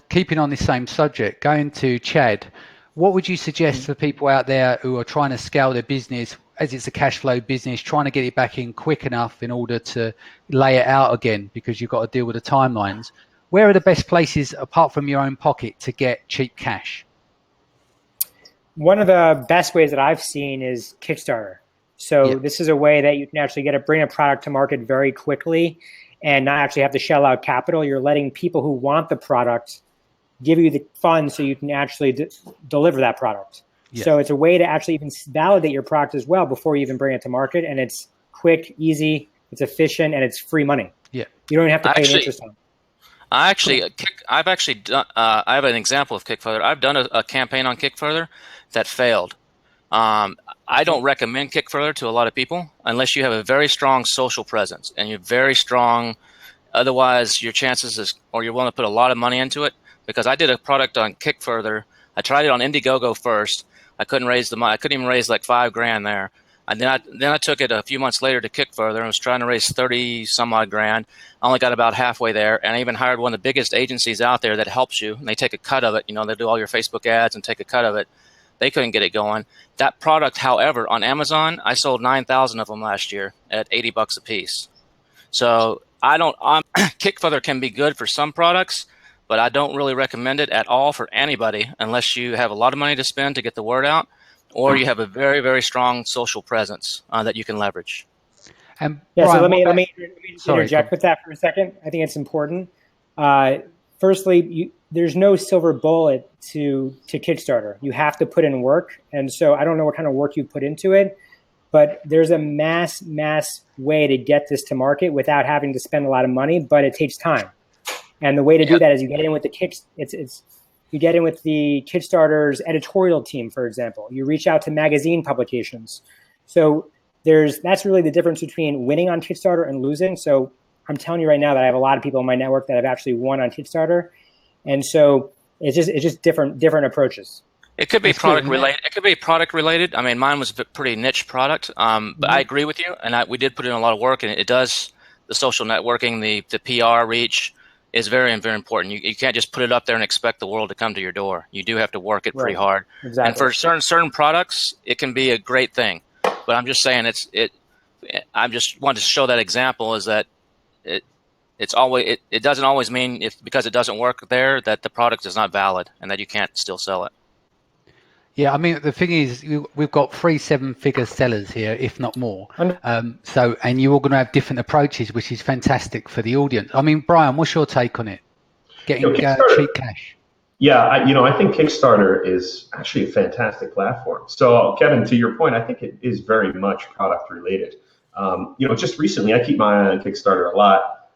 keeping on the same subject, going to Chad, what would you suggest for people out there who are trying to scale their business, as it's a cash flow business, trying to get it back in quick enough in order to lay it out again, because you've got to deal with the timelines? Where are the best places, apart from your own pocket, to get cheap cash? One of the best ways that I've seen is Kickstarter. So this is a way that you can actually bring a product to market very quickly and not actually have to shell out capital. You're letting people who want the product give you the funds so you can actually deliver that product. So it's a way to actually even validate your product as well before you even bring it to market. And it's quick, easy, it's efficient, and it's free money. You don't even have to pay interest on it. I've actually done, I have an example of Kickstarter. I've done a campaign on Kickstarter that failed. I don't recommend Kickstarter to a lot of people unless you have a very strong social presence and you're very strong. Otherwise, your chances is, or you're willing to put a lot of money into it. Because I did a product on Kickstarter. I tried it on Indiegogo first. I couldn't raise the money. I couldn't even raise like $5,000 there. And then I took it a few months later to Kickstarter and was trying to raise 30 some odd grand. I only got about halfway there, and I even hired one of the biggest agencies out there that helps you. And they take a cut of it. You know, they do all your Facebook ads and take a cut of it. They couldn't get it going. That product, however, on Amazon, I sold 9,000 of them last year at $80 a piece. So Kickstarter can be good for some products, but I don't really recommend it at all for anybody unless you have a lot of money to spend to get the word out, or you have a very, very strong social presence that you can leverage. And Brian, so let me interject with that for a second. I think it's important. Firstly, there's no silver bullet to Kickstarter. You have to put in work. And so I don't know what kind of work you put into it, but there's a mass way to get this to market without having to spend a lot of money, but it takes time. And the way to do that is you get in with the you get in with the Kickstarter's editorial team, for example. You reach out to magazine publications. So that's really the difference between winning on Kickstarter and losing. So I'm telling you right now that I have a lot of people in my network that have actually won on Kickstarter, and so it's just different approaches. It could be product related. It could be product related. I mean, mine was a pretty niche product, but I agree with you, and we did put in a lot of work, and it does the social networking, the PR reach is very, very important. You can't just put it up there and expect the world to come to your door. You do have to work it pretty hard. Exactly. And for certain products, it can be a great thing. But I'm just saying I just wanted to show that example is that it doesn't always mean because it doesn't work there that the product is not valid and that you can't still sell it. Yeah, I mean, the thing is, we've got 3 7-figure sellers here, if not more. And you're all going to have different approaches, which is fantastic for the audience. I mean, Brian, what's your take on it? Getting cheap cash. Yeah, I think Kickstarter is actually a fantastic platform. So, Kevin, to your point, I think it is very much product related. Just recently, I keep my eye on Kickstarter a lot,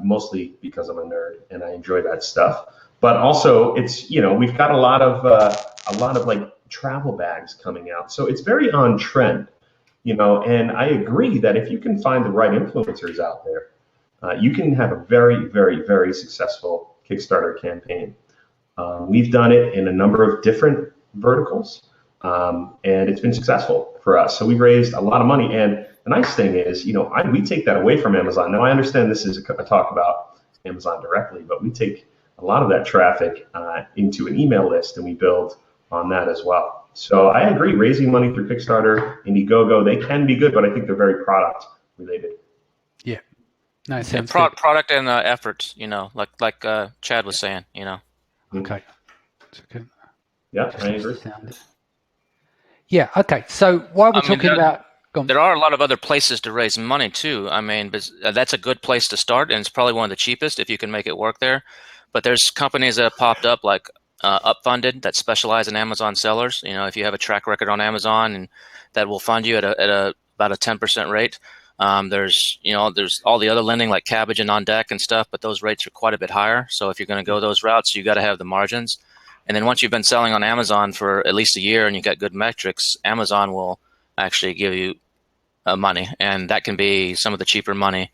mostly because I'm a nerd and I enjoy that stuff. But also, it's we've got a lot of like travel bags coming out, so it's very on trend, And I agree that if you can find the right influencers out there, you can have a very, very, very successful Kickstarter campaign. We've done it in a number of different verticals, and it's been successful for us. So we've raised a lot of money, and the nice thing is, we take that away from Amazon. Now I understand this is a talk about Amazon directly, but we take a lot of that traffic into an email list, and we build on that as well. So I agree, raising money through Kickstarter, Indiegogo, they can be good, but I think they're very product related. Yeah, no, it sounds product and efforts, like Chad was saying, Okay. Yeah, I agree. Yeah. Okay. So while we're talking about, there are a lot of other places to raise money too. I mean, that's a good place to start, and it's probably one of the cheapest if you can make it work there. But there's companies that have popped up like Upfunded that specialize in Amazon sellers. If you have a track record on Amazon, and that will fund you at about a 10% rate. There's all the other lending like Cabbage and On Deck and stuff, but those rates are quite a bit higher. So if you're going to go those routes, you got to have the margins. And then once you've been selling on Amazon for at least a year and you got good metrics, Amazon will actually give you money, and that can be some of the cheaper money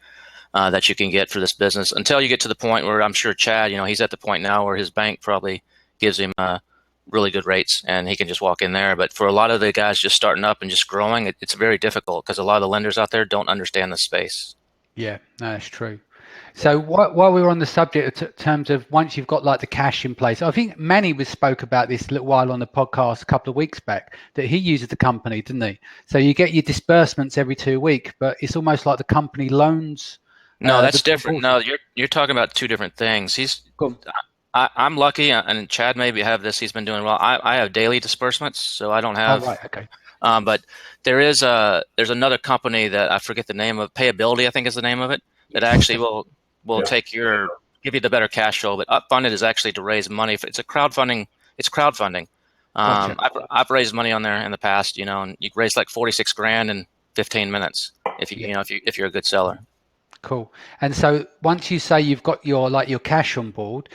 that you can get for this business until you get to the point where I'm sure Chad, he's at the point now where his bank probably gives him really good rates and he can just walk in there. But for a lot of the guys just starting up and just growing, it's very difficult because a lot of the lenders out there don't understand the space. Yeah, no, that's true. So while we were on the subject in terms of once you've got like the cash in place, I think Manny spoke about this a little while on the podcast a couple of weeks back, that he uses the company, didn't he? So you get your disbursements every 2 weeks, but it's almost like the company loans. No, that's different. No, you're talking about two different things. I'm lucky, and Chad maybe have this. He's been doing well. I have daily disbursements, so I don't have. Oh, right, okay. But there's another company that I forget the name of. Payability, I think, is the name of it. That actually will give you the better cash flow. But Upfunded is actually to raise money. It's a crowdfunding. It's crowdfunding. Gotcha. I've raised money on there in the past, and you raise like 46 grand in 15 minutes if if you're a good seller. Cool. And so once you say you've got your cash on board,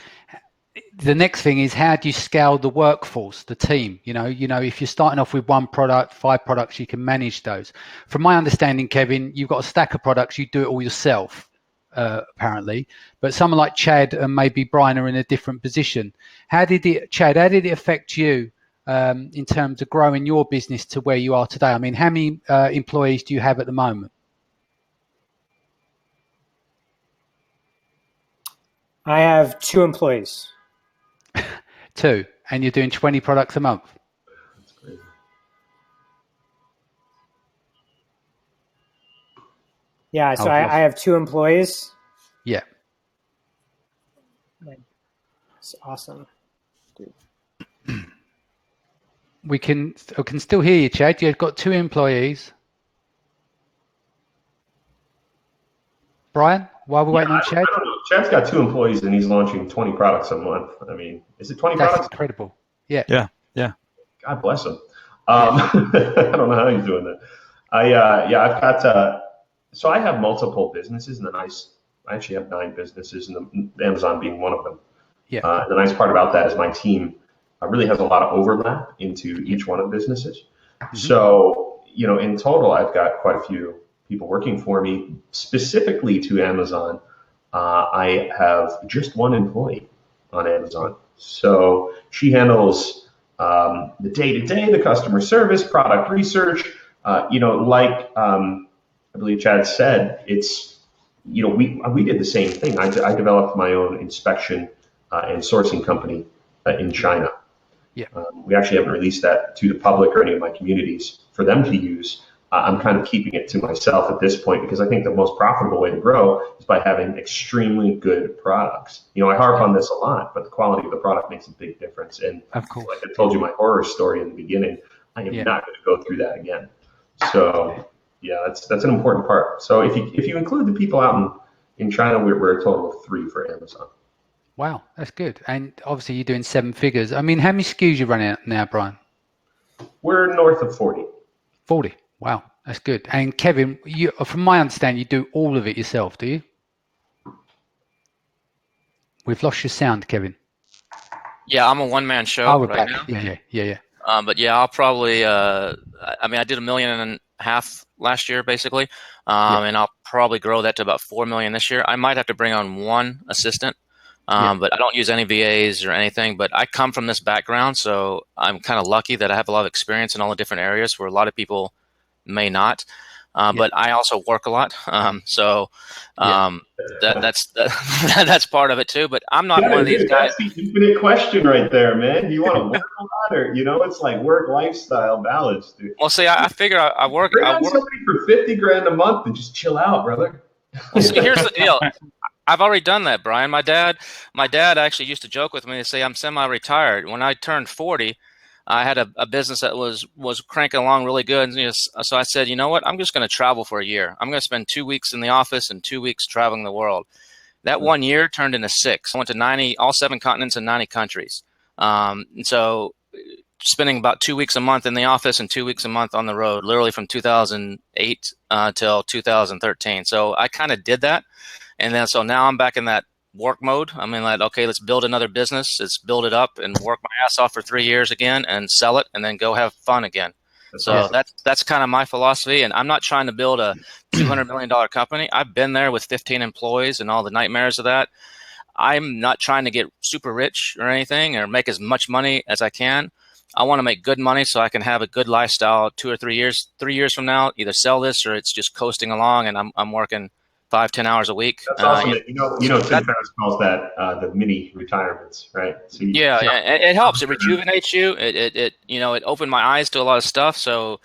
the next thing is, how do you scale the workforce, the team? If you're starting off with one product, 5 products, you can manage those. From my understanding, Kevin, you've got a stack of products, you do it all yourself, apparently. But someone like Chad and maybe Brian are in a different position. Chad, how did it affect you in terms of growing your business to where you are today? I mean, how many employees do you have at the moment? I have 2 employees. 2, and you're doing 20 products a month. That's crazy. Yeah, so I have 2 employees. Yeah. It's awesome. Dude. I can still hear you, Chad. You've got 2 employees. Brian, while we're waiting on Chad? I don't know. Chad's got 2 employees and he's launching 20 products a month. I mean, is it 20 products? That's incredible. Yeah. God bless him. I don't know how he's doing that. I've got, so I have multiple businesses, and I actually have 9 businesses, and Amazon being one of them. Yeah. The nice part about that is my team really has a lot of overlap into each one of the businesses. Mm-hmm. So, in total, I've got quite a few people working for me specifically to Amazon. I have just 1 employee on Amazon. So she handles the day-to-day, the customer service, product research. I believe Chad said, it's, we did the same thing. I developed my own inspection and sourcing company in China. Yeah. We actually haven't released that to the public or any of my communities for them to use. I'm kind of keeping it to myself at this point because I think the most profitable way to grow is by having extremely good products. I harp on this a lot, but the quality of the product makes a big difference. And of course, like I told you my horror story in the beginning, I am not going to go through that again. So yeah, that's an important part. So if you include the people out in China, we're a total of 3 for Amazon. Wow, that's good. And obviously you're doing 7 figures. I mean, how many SKUs you running now, Brian? We're north of 40. 40. Wow, that's good. And Kevin, from my understanding, you do all of it yourself, do you? We've lost your sound, Kevin. Yeah, I'm a one-man show right now. Yeah. But yeah, I'll probably. I did $1.5 million last year, basically, and I'll probably grow that to about $4 million this year. I might have to bring on 1 assistant, but I don't use any VAs or anything. But I come from this background, so I'm kind of lucky that I have a lot of experience in all the different areas where a lot of people may not. But I also work a lot, that's part of it too. But I'm not one of these guys. That's the infinite question right there, man. Do you want to work a lot, or it's like work lifestyle balance, dude? Well, see, I figure I work. Bring on somebody for $50 grand a month and just chill out, brother. Well, see, here's the deal. I've already done that, Brian. My dad actually used to joke with me and say I'm semi-retired. When I turned 40. I had a business that was cranking along really good. So I said, you know what? I'm just going to travel for a year. I'm going to spend 2 weeks in the office and 2 weeks traveling the world. That 1 year turned into 6. I went to all 7 continents and 90 countries. And so spending about 2 weeks a month in the office and 2 weeks a month on the road, literally from 2008 till 2013. So I kind of did that. And then so now I'm back in that work mode. I mean, like, okay, let's build another business. Let's build it up and work my ass off for 3 years again and sell it and then go have fun again. So that's kind of my philosophy. And I'm not trying to build a $200 million company. I've been there with 15 employees and all the nightmares of that. I'm not trying to get super rich or anything or make as much money as I can. I want to make good money so I can have a good lifestyle 2 or 3 years. 3 years from now, either sell this or it's just coasting along and I'm working 5-10 hours a week. That's awesome. Tim Ferriss calls that the mini retirements, right? So it helps. It rejuvenates you. It opened my eyes to a lot of stuff. So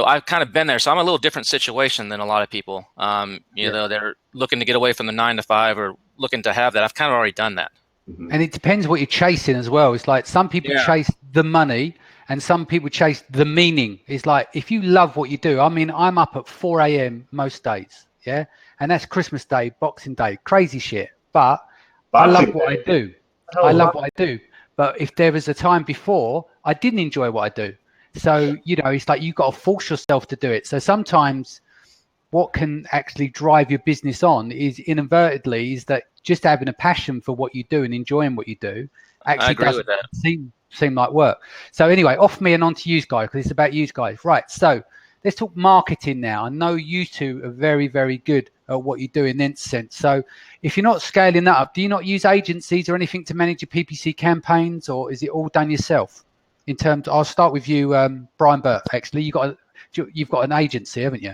I've kind of been there. So I'm a little different situation than a lot of people. Though they're looking to get away from the 9 to 5 or looking to have that. I've kind of already done that. Mm-hmm. And it depends what you're chasing as well. It's like some people chase the money and some people chase the meaning. It's like, if you love what you do, I mean, I'm up at 4 a.m. most days. Yeah. And that's Christmas Day, Boxing Day, crazy shit. But I love what I do. I love what I do. But if there was a time before, I didn't enjoy what I do. So, it's like you've got to force yourself to do it. So sometimes what can actually drive your business on is inadvertently is that just having a passion for what you do and enjoying what you do actually doesn't seem like work. So anyway, off me and on to you guys, because it's about you guys. Right. So let's talk marketing now. I know you two are very, very good at what you do in that sense. So if you're not scaling that up, do you not use agencies or anything to manage your PPC campaigns, or is it all done yourself? In terms, I'll start with you, Brian Burt. Actually, you've got an agency, haven't you?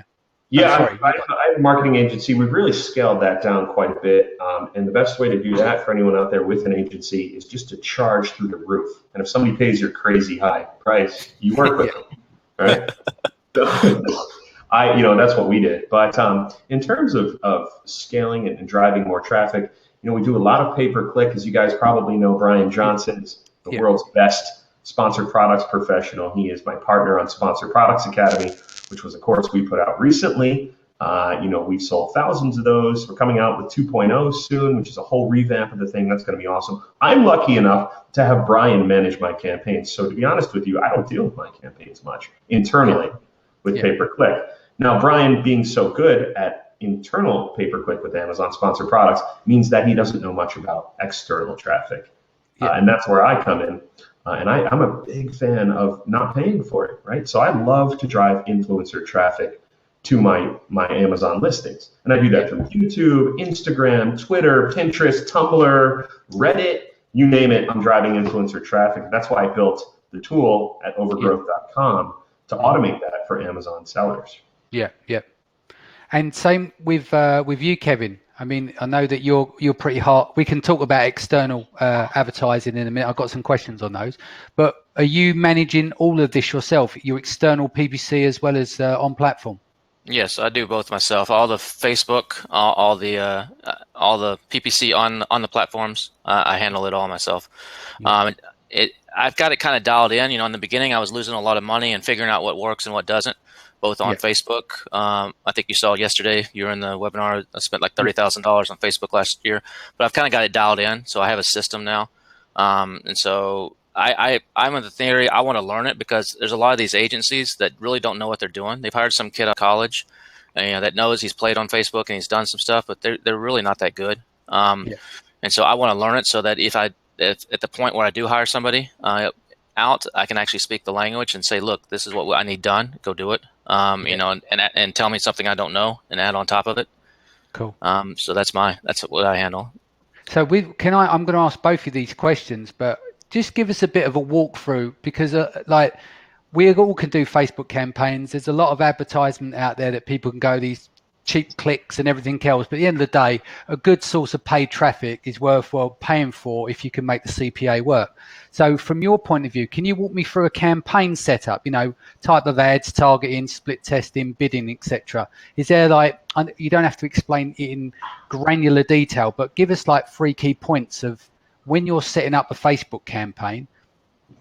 Yeah, I have a marketing agency. We've really scaled that down quite a bit. And the best way to do that for anyone out there with an agency is just to charge through the roof. And if somebody pays your crazy high price, you work with them, right? That's what we did. But in terms of scaling and driving more traffic, we do a lot of pay-per-click. As you guys probably know, Brian Johnson is the world's best sponsored products professional. He is my partner on Sponsored Products Academy, which was a course we put out recently. We've sold thousands of those. We're coming out with 2.0 soon, which is a whole revamp of the thing. That's going to be awesome. I'm lucky enough to have Brian manage my campaigns. So to be honest with you, I don't deal with my campaigns much internally with pay-per-click. Now, Brian being so good at internal pay-per-click with Amazon sponsored products means that he doesn't know much about external traffic. And that's where I come in. And I'm a big fan of not paying for it, right? So I love to drive influencer traffic to my Amazon listings. And I do that through YouTube, Instagram, Twitter, Pinterest, Tumblr, Reddit, you name it, I'm driving influencer traffic. That's why I built the tool at overgrowth.com to automate that for Amazon sellers. Yeah. And same with you, Kevin. I mean, I know that you're pretty hard. We can talk about external advertising in a minute. I've got some questions on those. But are you managing all of this yourself, your external PPC as well as on platform? Yes, I do both myself. All the Facebook, all the PPC on the platforms, I handle it all myself. I've got it kind of dialed in. In the beginning, I was losing a lot of money and figuring out what works and what doesn't, both on Facebook. I think you saw yesterday, you were in the webinar, I spent like $30,000 on Facebook last year, but I've kind of got it dialed in. So I have a system now. And so I'm in the theory, I want to learn it because there's a lot of these agencies that really don't know what they're doing. They've hired some kid out of college that knows he's played on Facebook and he's done some stuff, but they're really not that good. And so I want to learn it so that if at the point where I do hire somebody out, I can actually speak the language and say, look, this is what I need done. Go do it. And tell me something I don't know and add on top of it. Cool. So that's what I handle. So I'm going to ask both of these questions, but just give us a bit of a walkthrough because we all can do Facebook campaigns. There's a lot of advertisement out there that people can go these cheap clicks and everything else. But at the end of the day, a good source of paid traffic is worthwhile paying for if you can make the CPA work. So from your point of view, can you walk me through a campaign setup, type of ads, targeting, split testing, bidding, etc.? Is there you don't have to explain it in granular detail, but give us 3 key points of when you're setting up a Facebook campaign,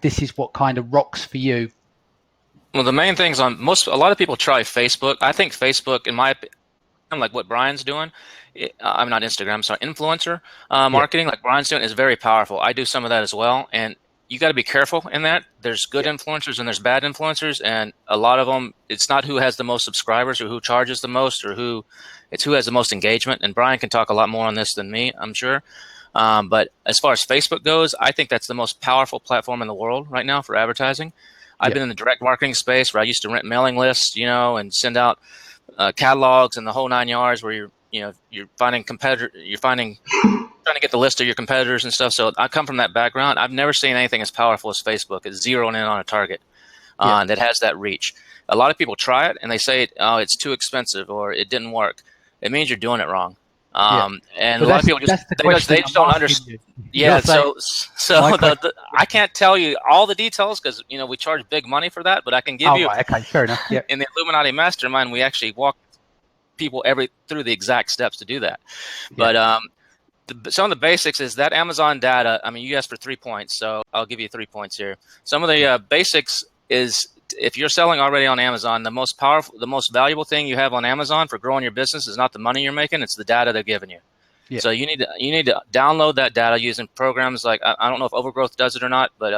this is what kind of rocks for you. Well, the main things a lot of people try Facebook. I think Facebook, in my opinion, like what Brian's doing, I'm not Instagram, sorry, influencer marketing, like Brian's doing, is very powerful. I do some of that as well, and you got to be careful in that. There's good influencers and there's bad influencers, and a lot of them, it's not who has the most subscribers or who charges the most or it's who has the most engagement. And Brian can talk a lot more on this than me, I'm sure. But as far as Facebook goes, I think that's the most powerful platform in the world right now for advertising. I've been in the direct marketing space where I used to rent mailing lists, and send out catalogs and the whole 9 yards where you're finding trying to get the list of your competitors and stuff. So I come from that background. I've never seen anything as powerful as Facebook. It's zeroing in on a target that has that reach. A lot of people try it and they say, oh, it's too expensive or it didn't work. it means you're doing it wrong. Yeah. And But a lot of people they just don't understand. Yeah, so I can't tell you all the details because we charge big money for that, but I can give you. Right, okay, fair enough. Yeah. In the Illuminati Mastermind, we actually walk people through the exact steps to do that. Yeah. But some of the basics is that Amazon data. I mean, you asked for 3 points, so I'll give you 3 points here. Some of the basics is if you're selling already on Amazon, the most powerful, the most valuable thing you have on Amazon for growing your business is not the money you're making; it's the data they're giving you. Yeah. So you need to download that data using programs like I don't know if Overgrowth does it or not, but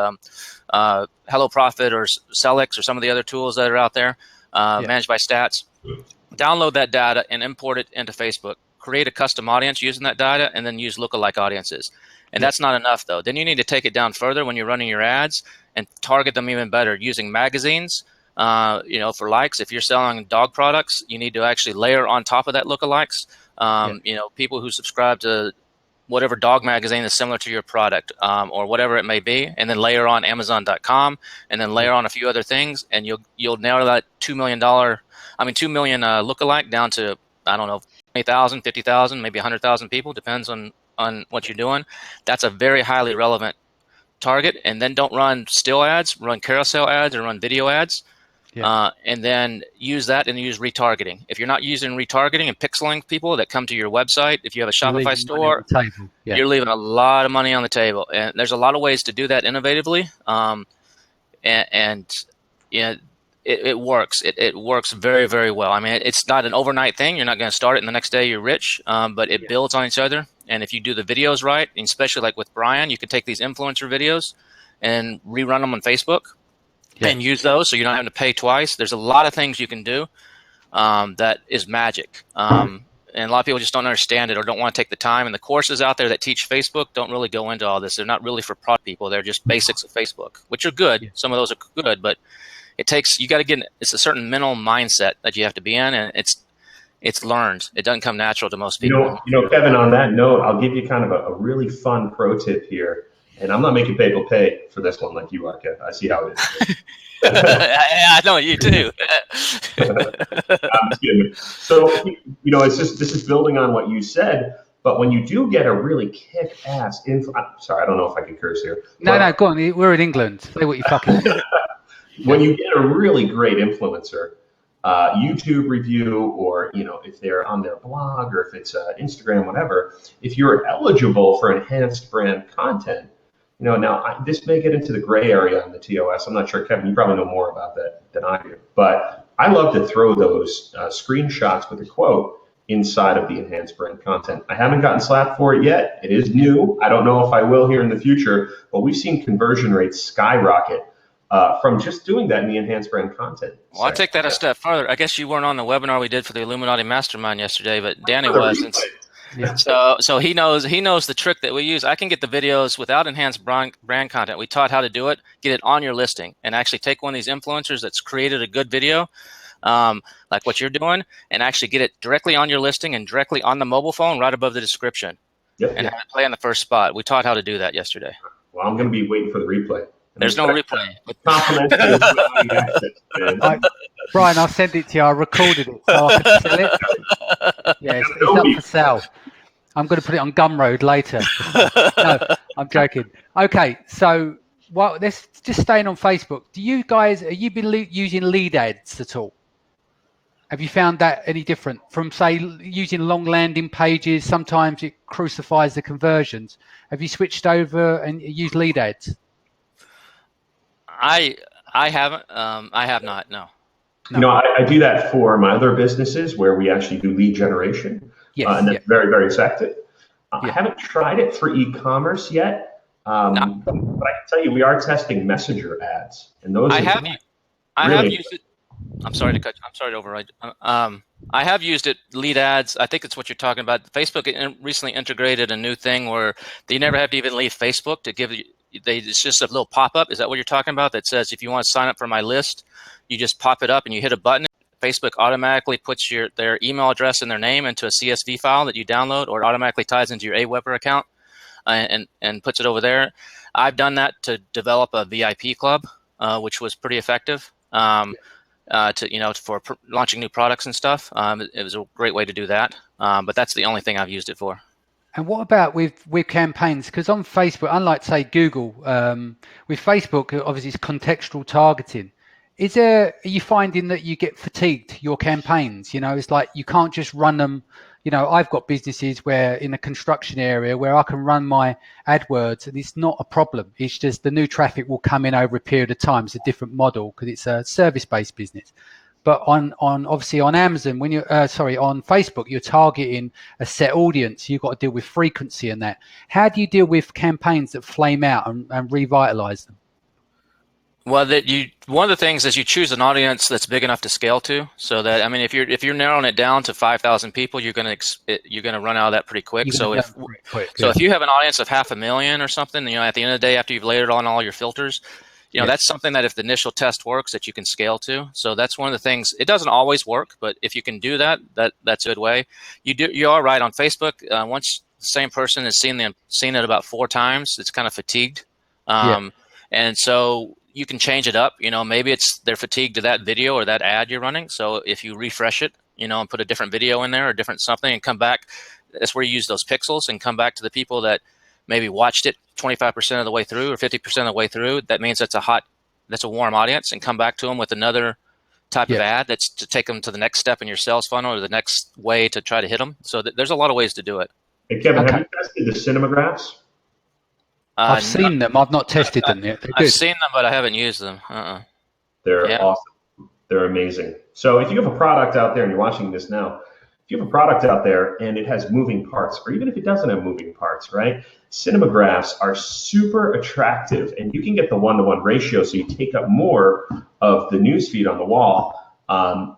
Hello Profit or Selix or some of the other tools that are out there managed by Stats. Download that data and import it into Facebook. Create a custom audience using that data, and then use lookalike audiences. And that's not enough, though. Then you need to take it down further when you're running your ads and target them even better using magazines. For likes. If you're selling dog products, you need to actually layer on top of that lookalikes. People who subscribe to whatever dog magazine is similar to your product, or whatever it may be, and then layer on Amazon.com, and then layer on a few other things, and you'll narrow that $2 million lookalike down to, I don't know, 20,000, 50,000, maybe 100,000 people, depends on what you're doing. That's a very highly relevant target. And then don't run still ads, run carousel ads, or run video ads. And then use that and use retargeting. If you're not using retargeting and pixeling people that come to your website, if you have a Shopify store, you're leaving a lot of money on the table. And there's a lot of ways to do that innovatively. It works. It works very, very well. I mean, it's not an overnight thing. You're not going to start it and the next day you're rich, but it builds on each other. And if you do the videos right, and especially like with Brian, you can take these influencer videos and rerun them on Facebook and use those so you're not having to pay twice. There's a lot of things you can do that is magic. And a lot of people just don't understand it or don't want to take the time. And the courses out there that teach Facebook don't really go into all this. They're not really for product people. They're just basics of Facebook, which are good. Some of those are good, but you got to get, it's a certain mental mindset that you have to be in, and it's learned. It doesn't come natural to most people. Kevin, on that note, I'll give you kind of a really fun pro tip here, and I'm not making people pay for this one like you are, Kev. I see how it is. I know you too. I'm just kidding. So, this is building on what you said, but when you do get a really kick-ass I'm sorry, I don't know if I can curse here. No, go on. We're in England. Say what you fucking When you get a really great influencer, YouTube review, or if they're on their blog, or if it's Instagram, whatever, if you're eligible for enhanced brand content, this may get into the gray area on the TOS. I'm not sure, Kevin, you probably know more about that than I do, but I love to throw those screenshots with a quote inside of the enhanced brand content. I haven't gotten slapped for it yet. It is new. I don't know if I will here in the future, but we've seen conversion rates skyrocket from just doing that in the enhanced brand content. Well, I'll take that a step further. I guess you weren't on the webinar we did for the Illuminati Mastermind yesterday, but Danny was. So he knows the trick that we use. I can get the videos without enhanced brand content. We taught how to do it, get it on your listing, and actually take one of these influencers that's created a good video, like what you're doing, and actually get it directly on your listing and directly on the mobile phone right above the description, and have it play on the first spot. We taught how to do that yesterday. Well, I'm going to be waiting for the replay. There's no replay. Brian, I'll send it to you. I recorded it so I can sell it. Yeah, it's up for sale. I'm going to put it on Gumroad later. No, I'm joking. Okay, so let's just staying on Facebook. Have you been using lead ads at all? Have you found that any different from, say, using long landing pages? Sometimes it crucifies the conversions. Have you switched over and used lead ads? I haven't. I have not. No. I do that for my other businesses where we actually do lead generation, and that's very, very effective. I haven't tried it for e-commerce yet, but I can tell you we are testing messenger ads, and those. I have used it. I'm sorry to cut you. I'm sorry to override. I have used it, lead ads. I think it's what you're talking about. Facebook recently integrated a new thing where you never have to even leave Facebook to give you. It's just a little pop-up. Is that what you're talking about? That says if you want to sign up for my list, you just pop it up and you hit a button. Facebook automatically puts their email address and their name into a CSV file that you download, or it automatically ties into your Aweber account and puts it over there. I've done that to develop a VIP club, which was pretty effective. for launching new products and stuff. It was a great way to do that. But that's the only thing I've used it for. And what about with campaigns? Because on Facebook, unlike say Google, with Facebook, obviously it's contextual targeting. Are you finding that you get fatigued your campaigns? It's like you can't just run them. I've got businesses where in the construction area where I can run my AdWords and it's not a problem. It's just the new traffic will come in over a period of time. It's a different model because it's a service-based business. But obviously on Amazon, when you're on Facebook, you're targeting a set audience. You've got to deal with frequency and that. How do you deal with campaigns that flame out and revitalize them? Well, one of the things is you choose an audience that's big enough to scale to. So that if you're narrowing it down to 5,000 people, you're gonna run out of that pretty quick. So if you have an audience of 500,000 or something, at the end of the day, after you've layered on all your filters, that's something that if the initial test works, that you can scale to. So that's one of the things. It doesn't always work, but if you can do that, that's a good way. You are right on Facebook. Once the same person has seen it about 4 times, it's kind of fatigued, and so you can change it up. Maybe they're fatigued to that video or that ad you're running. So if you refresh it, and put a different video in there or different something, and come back, that's where you use those pixels and come back to the people that maybe watched it 25% of the way through or 50% of the way through. That means that's a warm audience, and come back to them with another type of ad that's to take them to the next step in your sales funnel or the next way to try to hit them. So there's a lot of ways to do it. Hey, Kevin, have you tested the cinemagraphs? I've seen them. I've not tested them yet. I've seen them, but I haven't used them. They're awesome. They're amazing. So if you have a product out there and you're watching this now, if you have a product out there and it has moving parts, or even if it doesn't have moving parts, right? Cinemagraphs are super attractive, and you can get the 1-to-1 ratio, so you take up more of the newsfeed on the wall,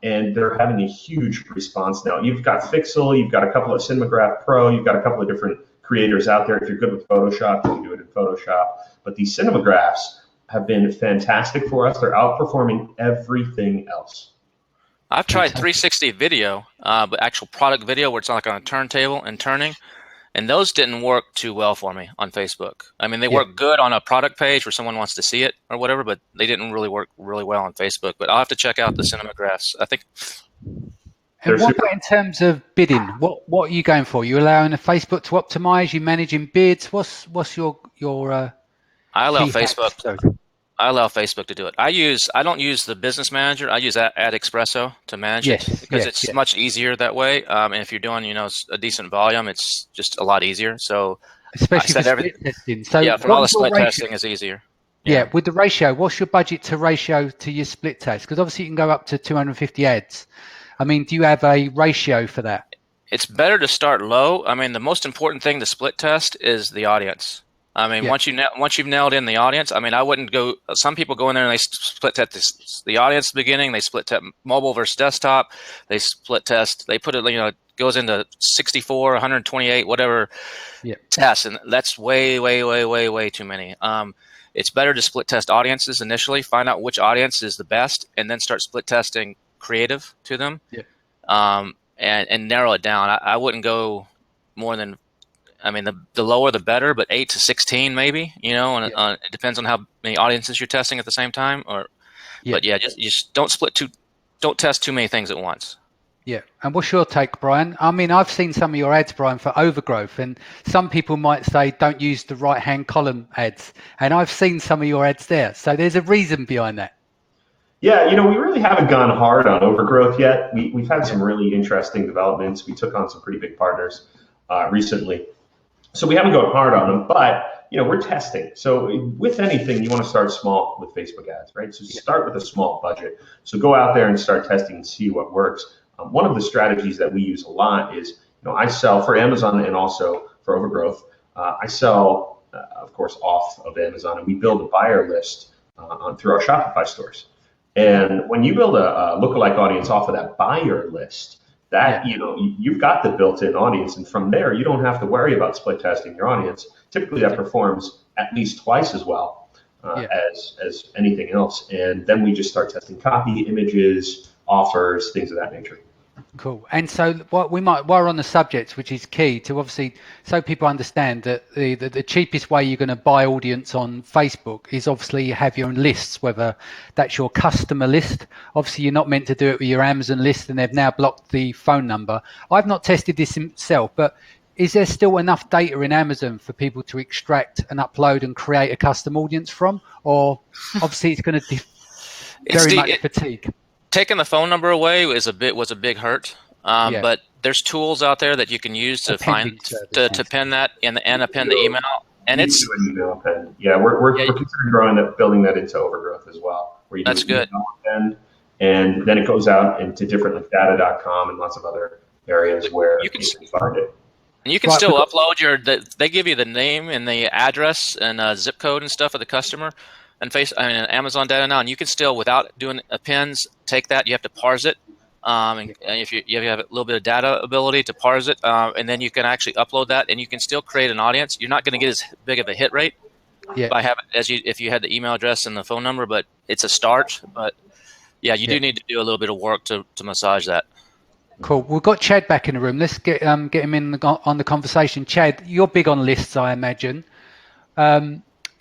and they're having a huge response now. You've got Fixel, you've got a couple of Cinemagraph Pro, you've got a couple of different creators out there. If you're good with Photoshop, you can do it in Photoshop. But these cinemagraphs have been fantastic for us. They're outperforming everything else. I've tried 360 video, but actual product video where it's like on a turntable and turning, and those didn't work too well for me on Facebook. They work good on a product page where someone wants to see it or whatever, but they didn't really work really well on Facebook. But I'll have to check out the cinemagraphs. I think. And what about in terms of bidding? What are you going for? You allowing Facebook to optimize? You managing bids? What's your I allow Facebook. I allow Facebook to do it. I don't use the business manager. I use Ad Expresso to manage it because it's much easier that way. And if you're doing, a decent volume, it's just a lot easier. So especially for split testing. So for all the split testing is easier. Yeah, with the ratio, what's your budget to ratio to your split test? Because obviously you can go up to 250 ads. Do you have a ratio for that? It's better to start low. The most important thing to split test is the audience. Once you've nailed in the audience, I wouldn't go. Some people go in there and they split test the audience at the beginning. They split test mobile versus desktop. They split test. They put it, it goes into 64, 128, whatever tests, and that's way, way, way, way, way too many. It's better to split test audiences initially, find out which audience is the best, and then start split testing creative to them. And narrow it down. I wouldn't go more than. The lower the better, but 8 to 16 maybe. It depends on how many audiences you're testing at the same time. But just don't test too many things at once. Yeah. And what's your take, Brian? I've seen some of your ads, Brian, for overgrowth, and some people might say don't use the right-hand column ads, and I've seen some of your ads there. So there's a reason behind that. Yeah, we really haven't gone hard on overgrowth yet. We've had some really interesting developments. We took on some pretty big partners recently. So we haven't gone hard on them, but we're testing. So with anything, you want to start small with Facebook ads, right? So start with a small budget. So go out there and start testing and see what works. One of the strategies that we use a lot is, I sell for Amazon and also for overgrowth. I sell, of course, off of Amazon, and we build a buyer list through our Shopify stores. And when you build a lookalike audience off of that buyer list, that you've got the built-in audience, and from there you don't have to worry about split testing your audience. Typically that performs at least twice as well as anything else, and then we just start testing copy, images, offers, things of that nature. Cool. And so what while we're on the subject, which is key to obviously, so people understand that the cheapest way you're going to buy audience on Facebook is obviously have your own lists, whether that's your customer list. Obviously, you're not meant to do it with your Amazon list, and they've now blocked the phone number. I've not tested this myself, but is there still enough data in Amazon for people to extract and upload and create a custom audience from? Or obviously it's going to very much fatigue. Taking the phone number away was a big hurt. Yeah. But there's tools out there that you can use to find to pin that and append the email. And it's do an email append. Yeah, we're considering growing that, building that into Overgrowth as well. Where you do that's good. Append, and then it goes out into different like data.com and lots of other areas where you can find it. And you can still upload they give you the name and the address and zip code and stuff of the customer and Amazon data now, and you can still, without doing appends, take that. You have to parse it. And if you have a little bit of data ability to parse it, and then you can actually upload that, and you can still create an audience. You're not going to get as big of a hit rate by having if you had the email address and the phone number, but it's a start. But you do need to do a little bit of work to massage that. Cool. We've got Chad back in the room. Let's get him in on the conversation. Chad, you're big on lists, I imagine.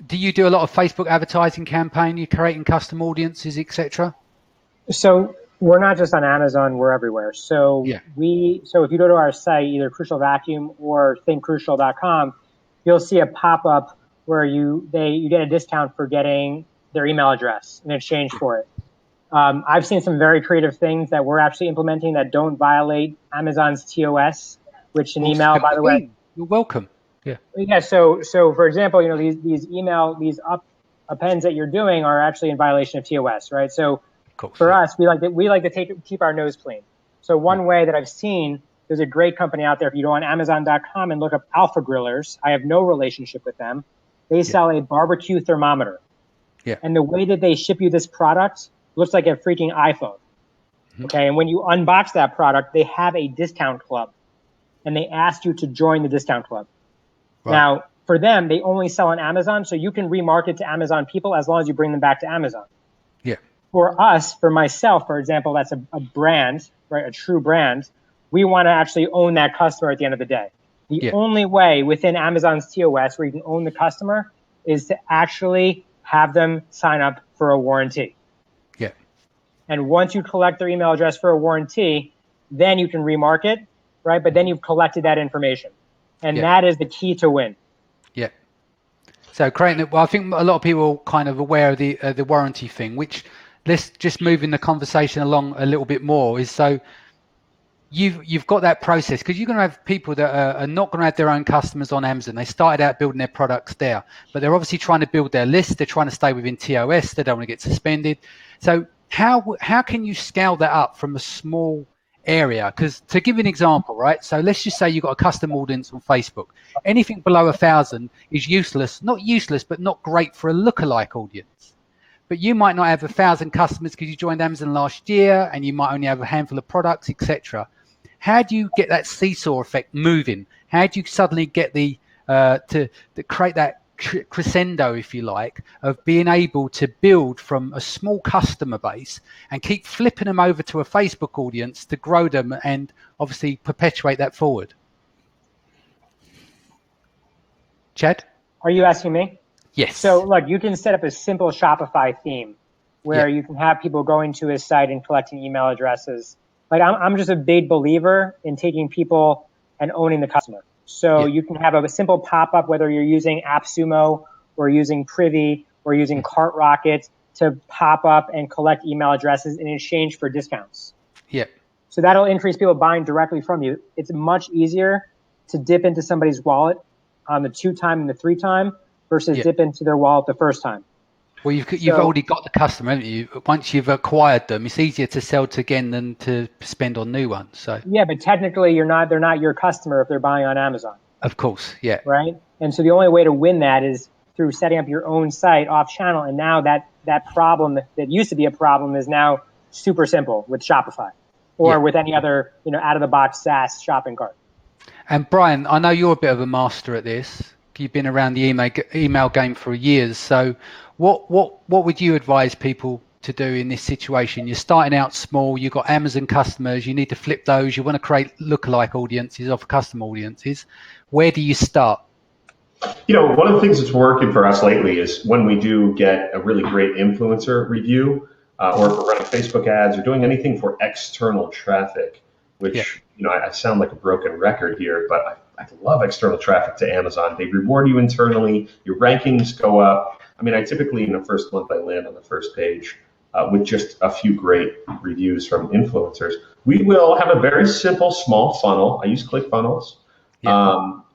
Do you do a lot of Facebook advertising campaign? You're creating custom audiences, etc.? So we're not just on Amazon; we're everywhere. So if you go to our site, either Crucial Vacuum or thinkcrucial.com, you'll see a pop-up where you get a discount for getting their email address in exchange for it. I've seen some very creative things that we're actually implementing that don't violate Amazon's TOS, which an email, by the way. You're welcome. Yeah. So for example, these appends that you're doing are actually in violation of TOS, right? So for us, we like to keep our nose clean. So one way that I've seen, there's a great company out there. If you go on Amazon.com and look up Alpha Grillers, I have no relationship with them. They sell a barbecue thermometer. Yeah. And the way that they ship you this product looks like a freaking iPhone. Okay. And when you unbox that product, they have a discount club, and they ask you to join the discount club. Right. Now, for them, they only sell on Amazon, so you can remarket to Amazon people as long as you bring them back to Amazon. Yeah. For us, for myself, for example, that's a brand, right? A true brand. We want to actually own that customer at the end of the day. The only way within Amazon's TOS where you can own the customer is to actually have them sign up for a warranty. Yeah. And once you collect their email address for a warranty, then you can remarket, right? But then you've collected that information. And that is the key to win. Yeah. So creating I think a lot of people are kind of aware of the warranty thing, which let's just moving the conversation along a little bit more is so you've got that process because you're going to have people that are not going to have their own customers on Amazon. They started out building their products there, but they're obviously trying to build their list. They're trying to stay within TOS. They don't want to get suspended. So how can you scale that up from a small area? Because to give you an example, right? So let's just say you've got a custom audience on Facebook. Anything below 1,000 is useless, not useless, but not great for a lookalike audience. But you might not have 1,000 customers because you joined Amazon last year and you might only have a handful of products, etc. How do you get that seesaw effect moving? How do you suddenly get to create that crescendo, if you like, of being able to build from a small customer base and keep flipping them over to a Facebook audience to grow them and obviously perpetuate that forward? Chad? Are you asking me? Yes. So look, you can set up a simple Shopify theme where you can have people going to his site and collecting email addresses. Like I'm just a big believer in taking people and owning the customer. So you can have a simple pop-up, whether you're using AppSumo or using Privy or using CartRocket, to pop up and collect email addresses in exchange for discounts. Yeah. So that'll increase people buying directly from you. It's much easier to dip into somebody's wallet on the 2-time and the 3-time versus dip into their wallet the first time. Well, you've already got the customer, haven't you? Once you've acquired them, it's easier to sell to again than to spend on new ones. So yeah, but technically they're not your customer if they're buying on Amazon. Of course, yeah. Right? And so the only way to win that is through setting up your own site off channel. And now that problem that used to be a problem is now super simple with Shopify or with any other, out of the box SaaS shopping cart. And Brian, I know you're a bit of a master at this. You've been around the email game for years. So what would you advise people to do in this situation? You're starting out small, you've got Amazon customers, you need to flip those, you want to create lookalike audiences off custom audiences. Where do you start? One of the things that's working for us lately is when we do get a really great influencer review, or if we're running Facebook ads or doing anything for external traffic, which, I sound like a broken record here, but I love external traffic to Amazon. They reward you internally, your rankings go up. I mean, I typically in the first month I land on the first page with just a few great reviews from influencers. We will have a very simple, small funnel. I use ClickFunnels. I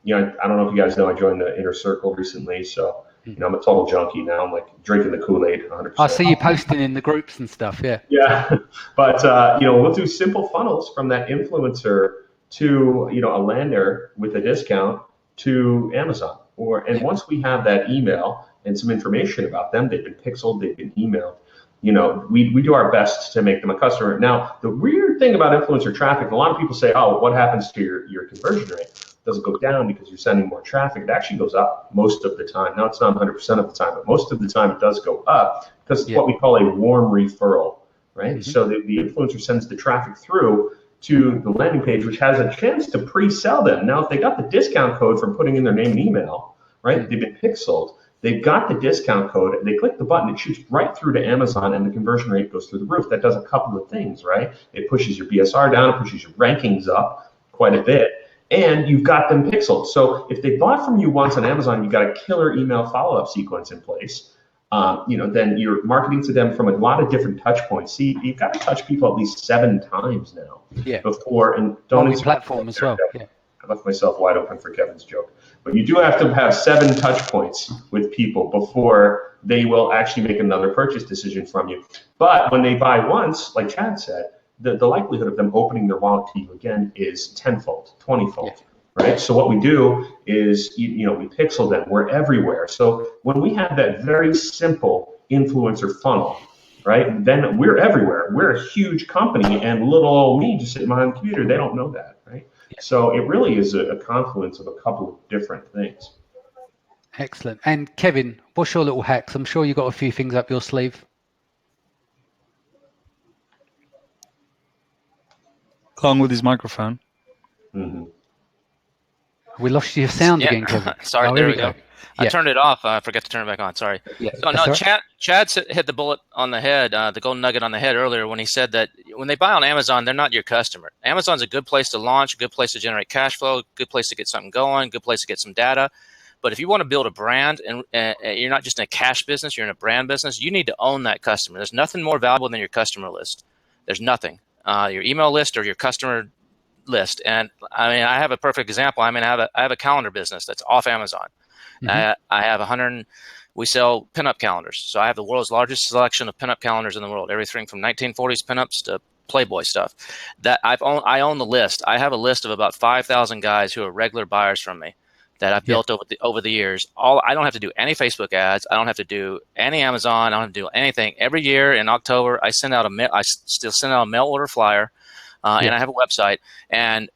don't know if you guys know, I joined the Inner Circle recently, so I'm a total junkie now. I'm like drinking the Kool-Aid 100%. I see you posting in the groups and stuff, yeah. Yeah, but we'll do simple funnels from that influencer to a lander with a discount to Amazon. Once we have that email and some information about them, they've been pixeled, they've been emailed. We do our best to make them a customer. Now, the weird thing about influencer traffic, a lot of people say, oh, what happens to your conversion rate? It doesn't go down because you're sending more traffic. It actually goes up most of the time. Now, it's not 100% of the time, but most of the time it does go up because it's what we call a warm referral, right? Mm-hmm. So the influencer sends the traffic through to the landing page, which has a chance to pre-sell them. Now, if they got the discount code from putting in their name and email, right, they've been pixeled, they've got the discount code, they click the button, it shoots right through to Amazon, and the conversion rate goes through the roof. That does a couple of things, right? It pushes your BSR down, it pushes your rankings up quite a bit, and you've got them pixeled. So if they bought from you once on Amazon, you've got a killer email follow-up sequence in place. Then you're marketing to them from a lot of different touch points. See, you've got to touch people at least 7 times now before, and don't platform as well. Yeah. I left myself wide open for Kevin's joke. But you do have to have 7 touch points with people before they will actually make another purchase decision from you. But when they buy once, like Chad said, the likelihood of them opening their wallet to you again is tenfold, 20-fold, right? So what we do is, we pixel them. We're everywhere. So when we have that very simple influencer funnel, right, then we're everywhere. We're a huge company, and little old me just sitting behind the computer, they don't know that, right? So it really is a confluence of a couple of different things. Excellent. And Kevin, what's your little hacks? I'm sure you've got a few things up your sleeve. Along with his microphone. Mm-hmm. We lost your sound again, Kevin. Sorry, there we go. I turned it off. I forgot to turn it back on. Sorry. Chad hit the bullet on the head, the golden nugget on the head earlier when he said that when they buy on Amazon, they're not your customer. Amazon's a good place to launch, a good place to generate cash flow, a good place to get something going, a good place to get some data. But if you want to build a brand and you're not just in a cash business, you're in a brand business, you need to own that customer. There's nothing more valuable than your customer list. There's nothing. Your email list or your customer list. And I mean, I have a perfect example. I have a calendar business that's off Amazon. Mm-hmm. I have we sell pinup calendars. So I have the world's largest selection of pinup calendars in the world, everything from 1940s pinups to Playboy stuff. That I own the list. I have a list of about 5,000 guys who are regular buyers from me that I've built over the years. I don't have to do any Facebook ads. I don't have to do any Amazon. I don't have to do anything. Every year in October, I still send out a mail order flyer, and I have a website. And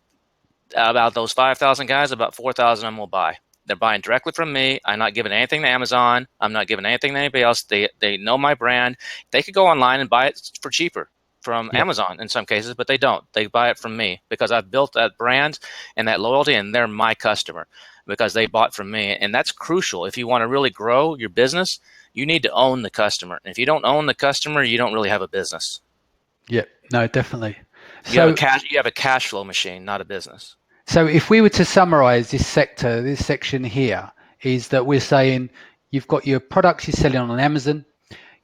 about those 5,000 guys, about 4,000 of them will buy. They're buying directly from me. I'm not giving anything to Amazon. I'm not giving anything to anybody else. They know my brand. They could go online and buy it for cheaper from Amazon in some cases, but they don't. They buy it from me because I've built that brand and that loyalty, and they're my customer because they bought from me. And that's crucial. If you want to really grow your business, you need to own the customer. And if you don't own the customer, you don't really have a business. Yeah, no, definitely. You have a cash flow machine, not a business. So if we were to summarize this section here, is that we're saying you've got your products you're selling on Amazon,